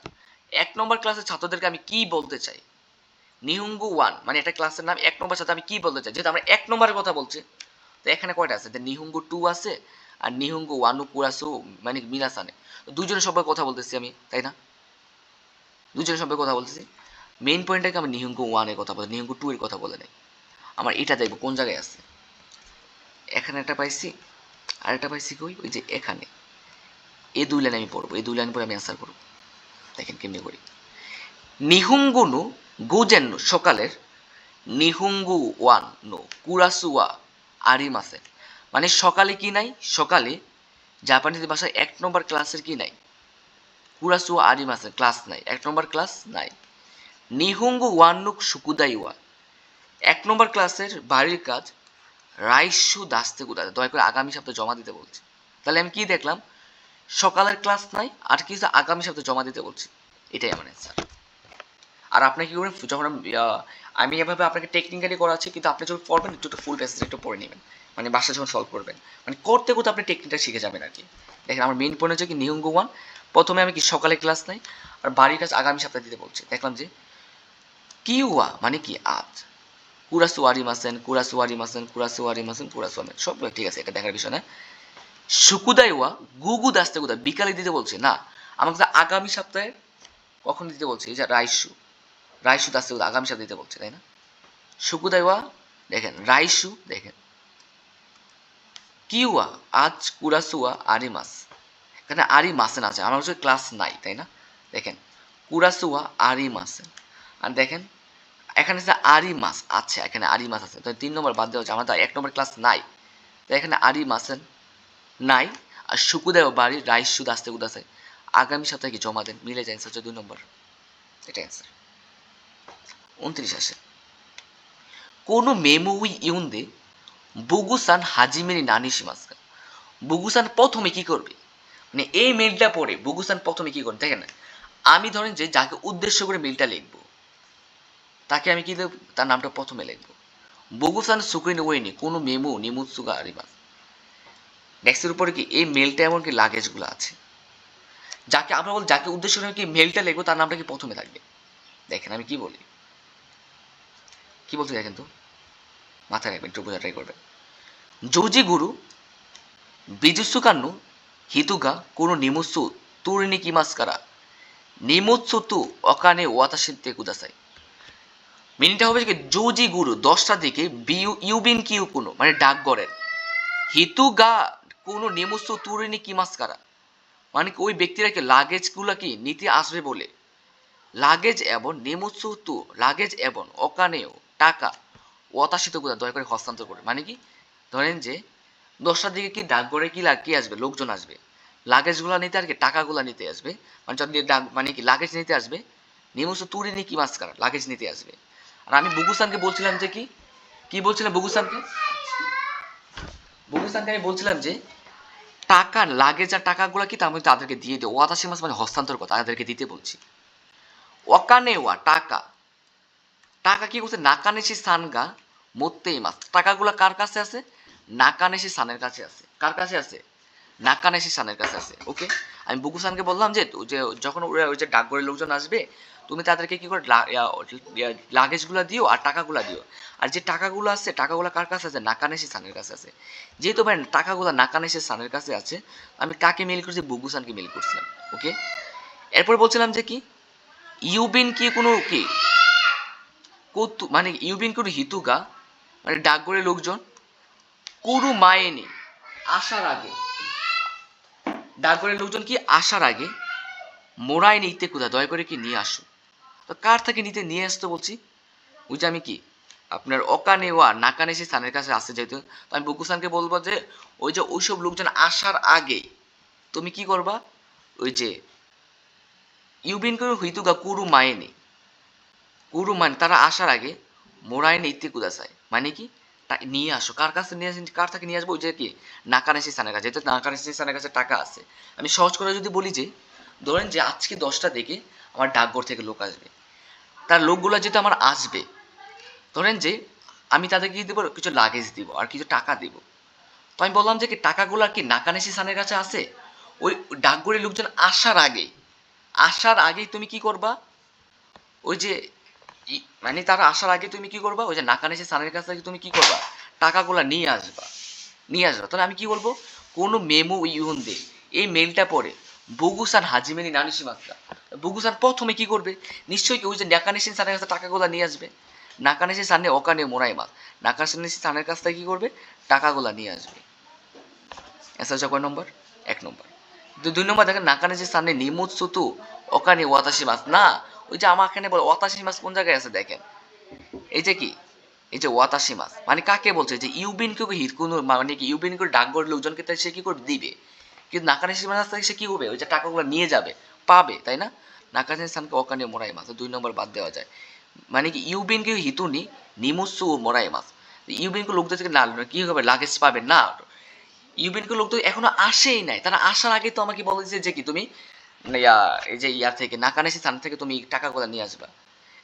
Speaker 1: 1 নম্বর ক্লাসের ছাত্রদেরকে আমি কি বলতে চাই। নিহুঙ্গু ওয়ান মানে একটা ক্লাসের নাম, 1 নম্বর সাথে আমি কি বলতে চাই, যেহেতু আমরা 1 নম্বরের কথা বলছি, তো এখানে কয়টা আছে, নিহুঙ্গু 2 আছে আর নিহুঙ্গু ওয়ানু কুরাসু মানে মিনাসানে, দুজনের সম্পর্কে কথা বলতেছি আমি, তাই না, দুজনের সম্পর্কে কথা বলতেছি। মেইন পয়েন্টটাকে আমি নিহুঙ্গু ওয়ানের কথা বলি, নিহুঙ্গু 2 এর কথা বলে নাই। আমার এটা দেখবো কোন জায়গায় আছে, এখানে একটা পাইছি আর একটা পাইছি কই, ওই যে এখানে, এই 2 লাইন আমি পড়বো, এই 2 লাইন পরে আমি অ্যান্সার করবো। দেখেন কেমনি করি। নিহুঙ্গু নু গুজেন সকালের, নিহুঙ্গু ওয়ান নো কুরাসুয়া আরিমাসে, মানে সকালে কি নাই, সকালে জাপানিজ ভাষায় 1 নম্বর ক্লাসের কি নাই, কুরাসুয়া আরিমাসে ক্লাস নাই, 1 নম্বর ক্লাস নাই। নিহুঙ্গু ওয়ান নুক সুকুদাইওয়া 1 নম্বর ক্লাসের বাড়ির কাজ রাইসু দাস্তে কুদাতে, দয়া করে আগামী সপ্তাহে জমা দিতে বলছি। তাহলে আমি কি দেখলাম, সকালের ক্লাস নাই আর কি আগামী সপ্তাহে জমা দিতে বলছি, এটাই আমার অ্যান্সার। আর আপনি কি করবেন, যখন আমি এভাবে আপনাকে টেকনিক্যালি করাচ্ছি, কিন্তু আপনি যখন পড়বেন একটু ফুল প্যাসেজ একটু পড়ে নেবেন, মানে বাসায় যখন সলভ করবেন, মানে করতে করতে আপনি টেকনিকটা শিখে যাবেন আর কি। দেখেন আমার মেইন পয়েন্ট হচ্ছে কি, নিহুঙ্গো ওয়ান প্রথমে আমি কি সকালে ক্লাস নাই আর বাড়ির কাজ আগামী সপ্তাহে দিতে বলছি, দেখলাম যে কিউয়া মানে কি আজ, কুরাসুয়ারি মাসেন কুরাসুয়ারি মাসেন কুরাসুয়ারি মাসেন কুরাসুয়ামেন, সব ঠিক আছে, এটা দেখার বিষয় না। সুকুদাইওয়া গুগু দাস্তে গুদা বিকালে দিতে বলছে না, আমাকে আগামী সপ্তাহে কখন দিতে বলছে, এই যে রাইসু রাইসু দাস্তে গুদা আগামী সপ্তাহে দিতে বলছে, তাই না। সুকুদাইওয়া দেখেন রাইসু, দেখেন কিউয়া আজ কুরাসুয়া আরিমাস, এখানে আরিমাসেন আছে, আমার হচ্ছে ক্লাস নাই, তাই না। দেখেন কুরাসুয়া আরিমাসেন, আর দেখেন এখানে যে আরিমাস আছে, এখানে আরিমাস আছে, তো 3 নম্বর বাদ দেওয়া হচ্ছে, আমার তো 1 নম্বর ক্লাস নাই, তো এখানে আরিমাসেন নাই। আর সুকুদায় বাড়ি রাইসু দাস্তে কুদাসে আগামী সপ্তাহে কি জমা দেন, মিলে যায়, অ্যান্সার 2 নম্বর, এটা অ্যান্সার। 29 আসে কোনো মেমুই ইউন্দে বুগুসান হাজিমেরি নানিশিমাসকা, বুগুসান প্রথমে কি করবে, মানে এই মেলটা পড়ে বুগুসান প্রথমে কি করবে। দেখেন আমি ধরেন যে যাকে উদ্দেশ্য করে মেলটা লিখবো, তাকে আমি কি দেবো, তার নামটা প্রথমে লিখবো। বুগুসান সুকুইন ওয়েনি কোনো মেমু নিমুৎসুগা আরিমাস, ডেস্কের উপরে কি এই মেলটা এমন কি লাগেজগুলো আছে, যাকে আমরা বল যাকে উদ্দেশ্য করে কি মেলটা লিখবো, তার নামটা কি প্রথমে থাকবে। দেখেন আমি কি বলি, কি বলতে দেখেন তো, মাথায় রাখবেন, একটু বোঝা ট্রাই করবেন। জোজি গুরু বিজুসুকান্নু হিতুগা কোনো নিমুৎসু তুরিনি কিমাস্কারা নিমুৎসু তু অকানে ওয়াতাশিতে কুদাসাই। মিনিংটা হবে কি জুজি গুরু 10টার দিকে ইউবিন কিউ কোনো মানে ডাকঘরের হিতুগা কোনো নিমুৎসু তুরিনি কিমাস্কারা মানে কি ওই ব্যক্তিরা কি লাগেজগুলো কি নিতে আসবে বলে লাগেজ এবং নিমুৎসু তু লাগেজ এবং অকানেও টাকা ওয়াতাশিত কুদা দয়া করে হস্তান্তর করে মানে কি ধরেন যে 10টার দিকে কি ডাকঘরে কি আসবে লোকজন আসবে লাগেজগুলো নিতে আর কি টাকাগুলো নিতে আসবে মানে যদি মানে কি লাগেজ নিতে আসবে নিমুসু তুরিনি কি মাস্কারা লাগেজ নিতে আসবে। আর আমি বুগুসানকে বলছিলাম যে কি বলছিলাম বুগুসানকে আমি বলছিলাম যে টাকা লাগেজ আর টাকাগুলো কি তার মধ্যে তাদেরকে দিয়ে দিও ওয়াতাশি মাস মানে হস্তান্তর কথা তাদেরকে দিতে বলছি। ওয়াকানে ওয়া টাকা টাকা কি করছে নাকানেশি সানগা মোত্তেই মাস টাকাগুলো কার কাছে আছে নাকানেশি সানের কাছে আছে কার কাছে আছে নাকানেশি সানের কাছে আছে ওকে। আমি বুকুসানকে বললাম যে যখন ওই যে ডাকঘরের লোকজন আসবে তুমি তাদেরকে কি করে লাগেজগুলো দিও আর টাকাগুলো দিও আর যে টাকাগুলো আছে টাকাগুলো কার কাছে আছে নাকানেশি সানের কাছে আছে যেহেতু ভাই টাকাগুলো নাকানেশি সানের কাছে আছে আমি কাকে মেল করছি বুকুসানকে মেল করছিলাম ওকে। এরপর বলছিলাম যে কি ইউবিন কি কোনো কি মানে ইউবিন কোনো হিতুগা মানে ডাকঘরের লোকজন কুরু মায়েনি আসার আগে ডাকঘরের লোকজন কি আসার আগে মোড়াই নিতে কোথায় দয়া করে কি নিয়ে আসো। তো কার থেকে নিয়ে আসতে বলছি ওই যে আমি কি আপনার অকানে ওয়া নাকানে সে স্থানের কাছে আসতে যেহেতু তো আমি বুকুসানকে বলবো যে ওই যে ওইসব লোকজন আসার আগে তুমি কি করবা ওই যে ইউবিন করে হইতুগা কুরু মানে তারা আসার আগে মোড়াইনে ইত্তি কুদাসায় মানে কি নিয়ে আসো কার কাছে নিয়ে আসেন কার থেকে নিয়ে আসবো ওই যে কি নাকানেশি স্থানের কাছে যেহেতু নাকানেশি স্থানের কাছে টাকা আছে আমি সহজ করে যদি বলি যে ধরেন যে আজকে 10টা দিকে আমার ডাকঘর থেকে লোক আসবে তার লোকগুলো যেহেতু আমার আসবে ধরেন যে আমি তাদেরকে কি দেবো কিছু লাগেজ দিব আর কিছু টাকা দিব তো আমি বললাম যে কি টাকাগুলো কি নাকানেশি স্থানের কাছে আছে ওই ডাকঘরের লোকজন আসার আগেই তুমি কি করবা ওই যে মানে তারা আসার আগে তুমি কি করবা ওই যে নাকানেশি সানের কাছ থেকে তুমি কি করবা টাকাগুলা নিয়ে আসবা তাহলে আমি কি বলবো কোনো মেমো ইউন দে এই মেলটা পড়ে বুগুসান হাজিমেনি নানিসি মাত্রা বুগুসান প্রথমে কি করবে নিশ্চয়ই কি ওই যে নাকানেশি সানের কাছে টাকাগুলা নিয়ে আসবে নাকানেশি সানে অকানে মোরাই মাছ নাকানেশি সানের কাছ থেকে কি করবে টাকাগুলা নিয়ে আসবে। অ্যান্সার হচ্ছে কয় নম্বর 1 নম্বর। 2 নম্বর দেখেন নাকানেশি সানে নিমুৎসুতু অকানে ওয়াতাশি মাছ না ওই যে আমার এখানে বলে ওয়াতাশি মাছ কোন জায়গায় আছে দেখেন এই যে কি এই যে ওয়াতাশি মাছ মানে কাকে বলছে যে ইউবিন কেউ হিট কোনো মানে কি ইউবিন করে ডাকঘর লোকজনকে তাই সে কি করবে দিবে কিন্তু নাকানেশি মাছ থেকে সে কি করবে ওই যে টাকাগুলো নিয়ে যাবে পাবে তাই না নাকানেশি স্থানকে অকানে মোরাই মাছ 2 নম্বর বাদ দেওয়া যায় মানে কি ইউবিন কেউ হিতুনি নিমুসু মোরাই মাছ ইউবিনকে লোকদের থেকে না কি হবে লাগেজ পাবে না ইউবিনকে লোক তো এখনো আসেই নাই তারা আসার আগে তো আমাকে বলেছে যে কি তুমি এই যে ইয়ার থেকে নাকানেশি স্থান থেকে তুমি টাকাগুলো নিয়ে আসবা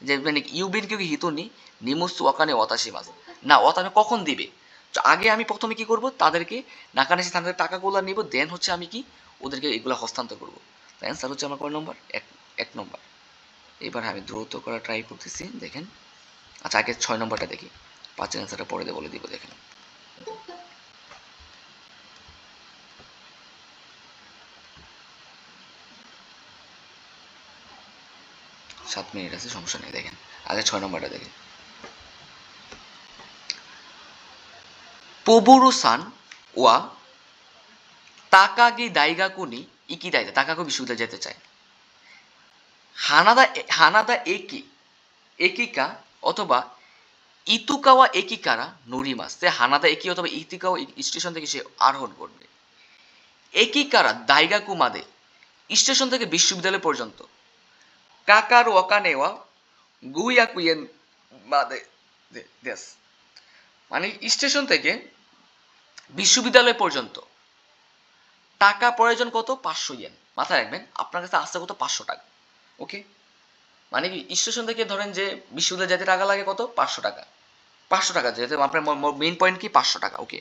Speaker 1: যে মানে ইউবিন কেউ হিতুনি নিমুসু ওয়াকানে ওয়াতাশি মাস না ওয়াতানে কখন দিবে তো আগে আমি প্রথমে কি করব তাদেরকে নাকানেশি স্থান থেকে টাকাগুলো নিব দেন হচ্ছে আমি কি ওদেরকে এগুলো হস্তান্তর করবো। অ্যান্সার হচ্ছে আমার কয় নম্বর 1 নম্বর। এবার আমি দ্রুত করা ট্রাই করতেছি দেখেন। আচ্ছা আগে 6 নম্বরটা দেখি 5 অ্যান্সারটা পরে বলে দিব দেখেন। 7 মিনিট আছে সমস্যা নেই দেখেন আগে 6 নম্বরটা দেখেন। পোবুরু সান ওয়া তাকাগি দাইগাকুনি ইকি দাইদা তাকাগো বিশ্ববিদ্যালয়ে যেতে চায় হানাদা একিকা অথবা ইতুকাওয়া একিকারা নরিমাস সে হানাদা একি অথবা ইতুকাওয়া স্টেশন থেকে সে আরোহণ করবে একিকারা দাইগাকু মাদে স্টেশন থেকে বিশ্ববিদ্যালয় পর্যন্ত কাকার ওয়াকানেওয়া গুইয়াকুয়েন মাদে দেশ মানে স্টেশন থেকে বিশ্ববিদ্যালয় পর্যন্ত টাকা প্রয়োজন কত 500 ইয়েন মাথায় রাখবেন আপনার কাছে আসতে কত 500 টাকা ওকে মানে কি স্টেশন থেকে ধরেন যে বিশ্ববিদ্যালয় যেতে টাকা লাগে কত 500 টাকা 500 টাকা যেতে আপনার মেইন পয়েন্ট কি 500 টাকা ওকে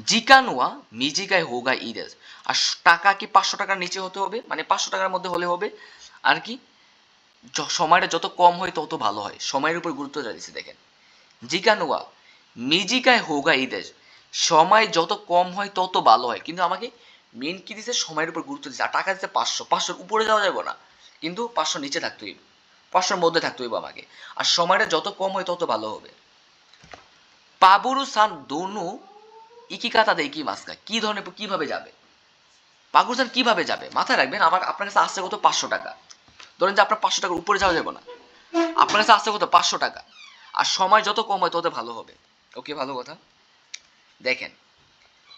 Speaker 1: জিকানুয়া মিজিকায় হোগা ইদেস আর টাকা কি 500 টাকার নিচে হতে হবে মানে 500 টাকার মধ্যে হলে হবে আর কি সময়টা যত কম হয় তত ভালো হয় সময়ের উপর গুরুত্ব দিচ্ছে দেখেন জিকানুয়া মিজিকায় হোগা ইদেস সময় যত কম হয় তত ভালো হয়, কিন্তু আমাকে মেন কি দিছে, সময়ের উপর গুরুত্ব দিচ্ছে। আর টাকা দিচ্ছে 500, 500 উপরে যাওয়া যাবে না, কিন্তু 500 নিচে থাকতে হইব, 500 মধ্যে থাকতে হইব আমাকে। আর সময়টা যত কম হয় তত ভালো হবে। পাবুরু সান দোনো ইকিকাতা দে কি মাস্কা, কি ধরনের কিভাবে যাবে, পাবুরু সান কিভাবে যাবে, মাথায় রাখবেন। আপনার কাছে আসছে কত, 500 টাকা। ধরেন যে আপনার 500 টাকার উপরে যাওয়া যাবে না, আপনার কাছে আসছে কত, 500 টাকা। আর সময় যত কম হয় তত ভালো হবে। ওকে, ভালো কথা। দেখেন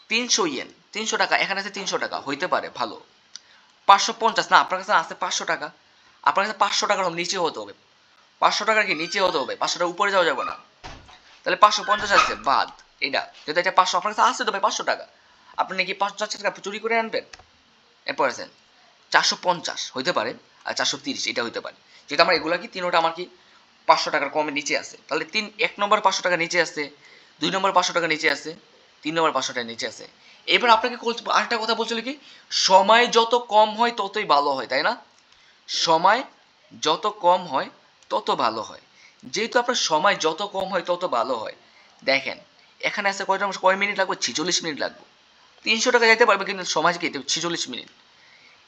Speaker 1: 300 ইয়েন, 300 টাকা, এখানে আছে 300 টাকা, হইতে পারে ভালো। 550 না, আপনার কাছে আছে 500 টাকা, আপনার কাছে 500 টাকার নিচে হতে হবে, 500 টাকার কি নিচে হতে হবে, 500 টাকা উপরে যাওয়া যাবে না। তাহলে 550 আছে বাদ, এটা যদি এটা 500 আপনার কাছে আসছে তো ভাই 500 টাকা, আপনি নাকি 500 টাকা চুরি করে আনবেন। এরপর আছেন 450 হইতে পারে, আর 430 এটা হইতে পারে। যেহেতু আমার এগুলা কি তিনোটা আমার কি 500 টাকার কমে নিচে আছে, তাহলে 1 নম্বর 500 টাকা নিচে আছে, 2 নম্বর 500 টাকা নিচে আছে, 3 নম্বর 500 টাকা নিচে আছে। এবার আপনাকে আরেকটা কথা বলছিল কি, সময় যত কম হয় ততই ভালো হয়, তাই না? সময় যত কম হয় তত ভালো হয়। যেহেতু আপনার সময় যত কম হয় তত ভালো হয়, দেখেন এখানে আছে কয় মিনিট লাগবে, 46 মিনিট লাগবে। 300 টাকা যেতে পারবে, কিন্তু সময় কি 46 মিনিট,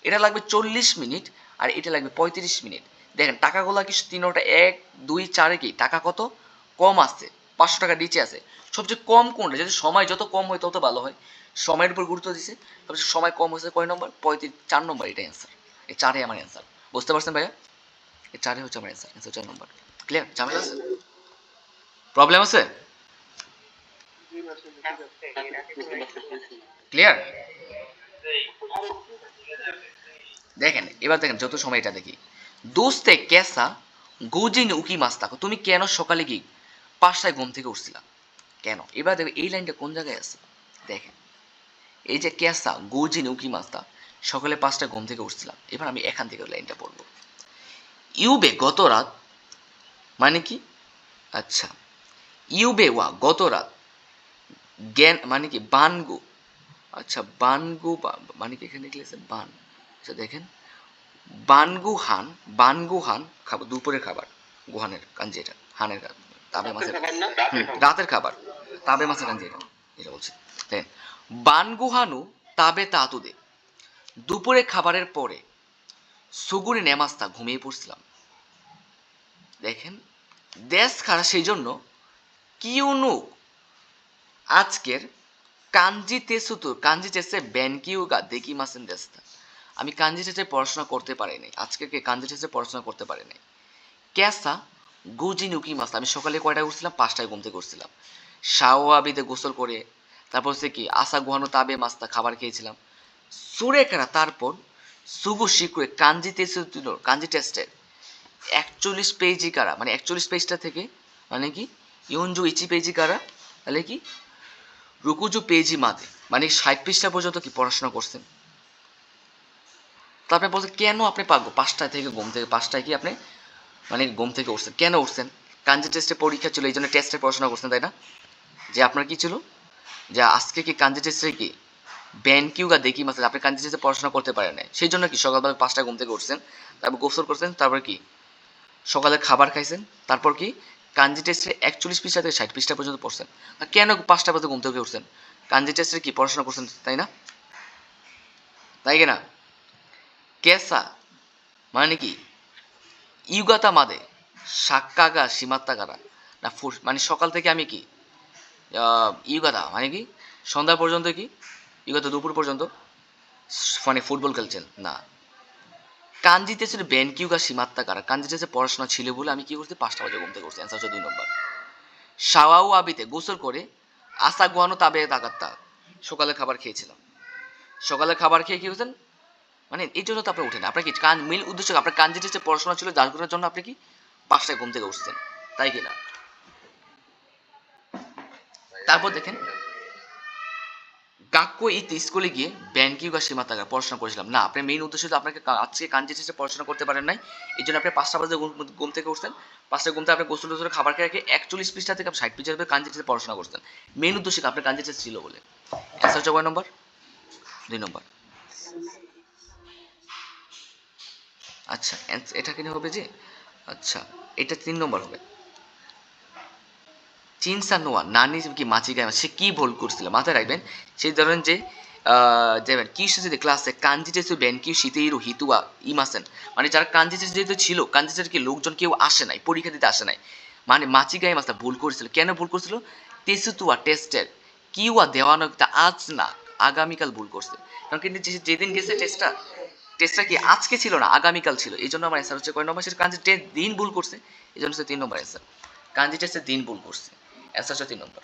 Speaker 1: এটা লাগবে 40 মিনিট, আর এটা লাগবে 35 মিনিট। দেখেন টাকাগুলো কি তিনোটা 1 2 4 কি টাকা কত কম আছে, 500 টাকা নিচে আছে। সবচেয়ে কম কোনটা, যদি সময় যত কম হয় তত ভালো হয়, সময়ের উপর গুরুত্ব দিছে। সবচেয়ে সময় কম হচ্ছে কয় নম্বর, 4 নম্বর, এটা অ্যান্সার। এই 4 আমার অ্যান্সার, বুঝতে পারছেন ভাইয়া? এই 4 হচ্ছে আমার অ্যান্সার, 4 নম্বর। ক্লিয়ার? ঝামেলা আছে, প্রবলেম আছে? ক্লিয়ার? দেখেন এবার দেখেন, যত সময় এটা দেখি, দোস্তে কেসা গোজিন উকি মাস্তা, তুমি কেন সকালে কি 5টায় ঘুম থেকে উঠছিলা, কেন? এবার দেখবে এই লাইনটা কোন জায়গায় আছে, দেখেন এই যে কেসা গোজিন উকি মাস্তা, সকালে 5টায় ঘুম থেকে উঠছিলাম। এবার আমি এখান থেকে লাইনটা পড়বো, ইউবে গত রাত, মানে কি, আচ্ছা, ইউবে ওয়া গত রাত, জ্ঞান মানে কি বানগু, আচ্ছা বানগু মানে কি, এখানে লিখেছে বান, আচ্ছা দেখেন বানগুহান, বানগুহান খাবার, দুপুরের খাবার, গুহানের কাঞ্জি এটা, হানের তাবে মাছের, রাতের খাবার, তাবে মাছের কাঞ্জি এটা, এটা বলছে। দেখেন বানগুহানু তাবে তাতুদে, দুপুরে খাবারের পরে সুগুরি নেমাস্তা ঘুমিয়ে পড়ছিলাম। দেখেন দেশ খারাপ, সেই জন্য কিউনু আজকের কাঞ্জি তেসুতুর, কাঞ্জি চেসে ব্যানকিউগা দেখি মাসেন দেস্তা, আমি কাঞ্জি চেসে পড়াশোনা করতে পারি নাই, আজকে কাঞ্জি চেসে পড়াশোনা করতে পারি নাই। ক্যাসা গুজি নুকি মাস, আমি সকালে কয়টায় উঠছিলাম, 5টায় ঘুম থেকে উঠছিলাম। শাওয়াবিতে গোসল করে তারপর হচ্ছে কি আসা গুহানো তাবে মাস্তা খাবার খেয়েছিলাম। সুরেখারা তারপর সুগু শিকুয়ে কাঞ্জি তেসুতুর, কাঞ্জি টেস্টের 41 পেজি কারা, মানে 41 পেজটা থেকে, মানে কি ইউনজু ইচি পেজি কারা, তাহলে কি রুকুজু পেজি মাতে, মানে 60 পৃষ্ঠা পর্যন্ত কি পড়াশোনা করছেন। তারপরে বলছে কেন আপনি পাগো 5টায় থেকে ঘুম থেকে, 5টায় কি আপনি মানে ঘুম থেকে উঠছেন, কেন উঠছেন? কাঞ্জি টেস্টে পরীক্ষা ছিল, এই জন্য টেস্টে পড়াশোনা করছেন, তাই না? যে আপনার কি ছিল, যে আজকে কি কাঞ্জি টেস্টে কি ব্যান কিউগা দেখি মাসে আপনি কাঞ্জি টেস্টে পড়াশোনা করতে পারেন না, সেই জন্য কি সকালবেলা 5টায় ঘুম থেকে উঠছেন, তারপর গোসল করছেন, তারপর কি সকালে খাবার খাইছেন, তারপর কি কাঞ্জি টেস্টে 41 পৃষ্ঠা থেকে 60 পৃষ্ঠা পর্যন্ত পড়ছেন। কেন 5টা বাজে ঘুম থেকে উঠছেন? কাঞ্জি টেস্টে কি পড়াশোনা করছেন, তাই না? তাই কিনা? কেসা মানে কি ইউগাতা মাদে সাক্কাগা সীমাত্তাগারা, না মানে সকাল থেকে আমি কি ইউগাতা মানে কি সন্ধ্যা পর্যন্ত, কি ইউগাতা দুপুর পর্যন্ত মানে ফুটবল খেলছেন না। কাঞ্জিতে ছিল বেন কিউগা সীমাত্তাগারা, কাঞ্জিতে পড়াশোনা ছিল বলে আমি কি করছি, 5টা বাজে ঘুম থেকে করছি, অ্যান্সার হচ্ছে 2 নম্বর। শাওয়াউ আবিতে গোসল করে আসা গুয়ানো তাবে তাকাত্তা, সকালে খাবার খেয়েছিলাম। সকালে খাবার খেয়ে কি হয়েছেন, মানে এই জন্য তো আপনি উঠেন, আপনার কি মেন উদ্দেশ্য আপনার কাঞ্জি টেস্টে পড়াশোনা ছিল, যার করার জন্য আপনি কি 5টায় ঘুম থেকে উঠছেন, তাই কিনা? তারপর দেখেন গাক্কো ইতি স্কুলে গিয়ে ব্যাংকিউ বা সীমাতাকা পড়াশোনা করেছিলাম না, আপনার মেইন উদ্দেশ্য তো আপনাকে আজকে কাঞ্জি টেস্টে পড়াশোনা করতে পারেন নাই, এই জন্য আপনি 5টা বাজে ঘুম থেকে উঠছেন, 5টায় ঘুম থেকে আপনি গোসল টোসল খাবার খেয়ে 41 পৃষ্ঠা থেকে 60 পৃষ্ঠা কাঞ্জি টেস্টে পড়াশোনা করছেন, মেইন উদ্দেশ্য আপনার কাঞ্জি টেস্ট ছিল বলে। অ্যান্সার হচ্ছে কয় নম্বর, 2 নম্বর। আচ্ছা এটা কিনে হবে যে, আচ্ছা এটা 3 নম্বর হবে, চিনসা নোয়া নানি কি মাছি গায়ে সে কি ভুল করছিল মাথায় রাখবেন। সেই ধরেন যে যেমন কিসু যদি ক্লাসে কাঞ্জি টেসু বেন কিউ শীতেইরু হিতুয়া ইমাসেন, মানে যারা কাঞ্জি টেসু যেহেতু ছিল কাঞ্জি টেসু কি লোকজন কেউ আসে নাই, পরীক্ষা দিতে আসে নাই, মানে মাছি গায়ে মাছটা ভুল করেছিল। কেন ভুল করছিল? তেসুতুয়া টেস্টের কিউয়া দেওয়ানো আজ না আগামীকাল ভুল করছে। কারণ কিন্তু যেদিন গেছে টেস্টটা কি আজকে ছিল না আগামীকাল ছিল, এই জন্য আমার অ্যান্সার হচ্ছে কয় নম্বর, সেটা কাঞ্জি দিন ভুল করছে, এই জন্য হচ্ছে 3 নম্বর অ্যান্সার। কাঞ্জি টেস্টের দিন ভুল করছে, অ্যান্সার হচ্ছে 3 নম্বর।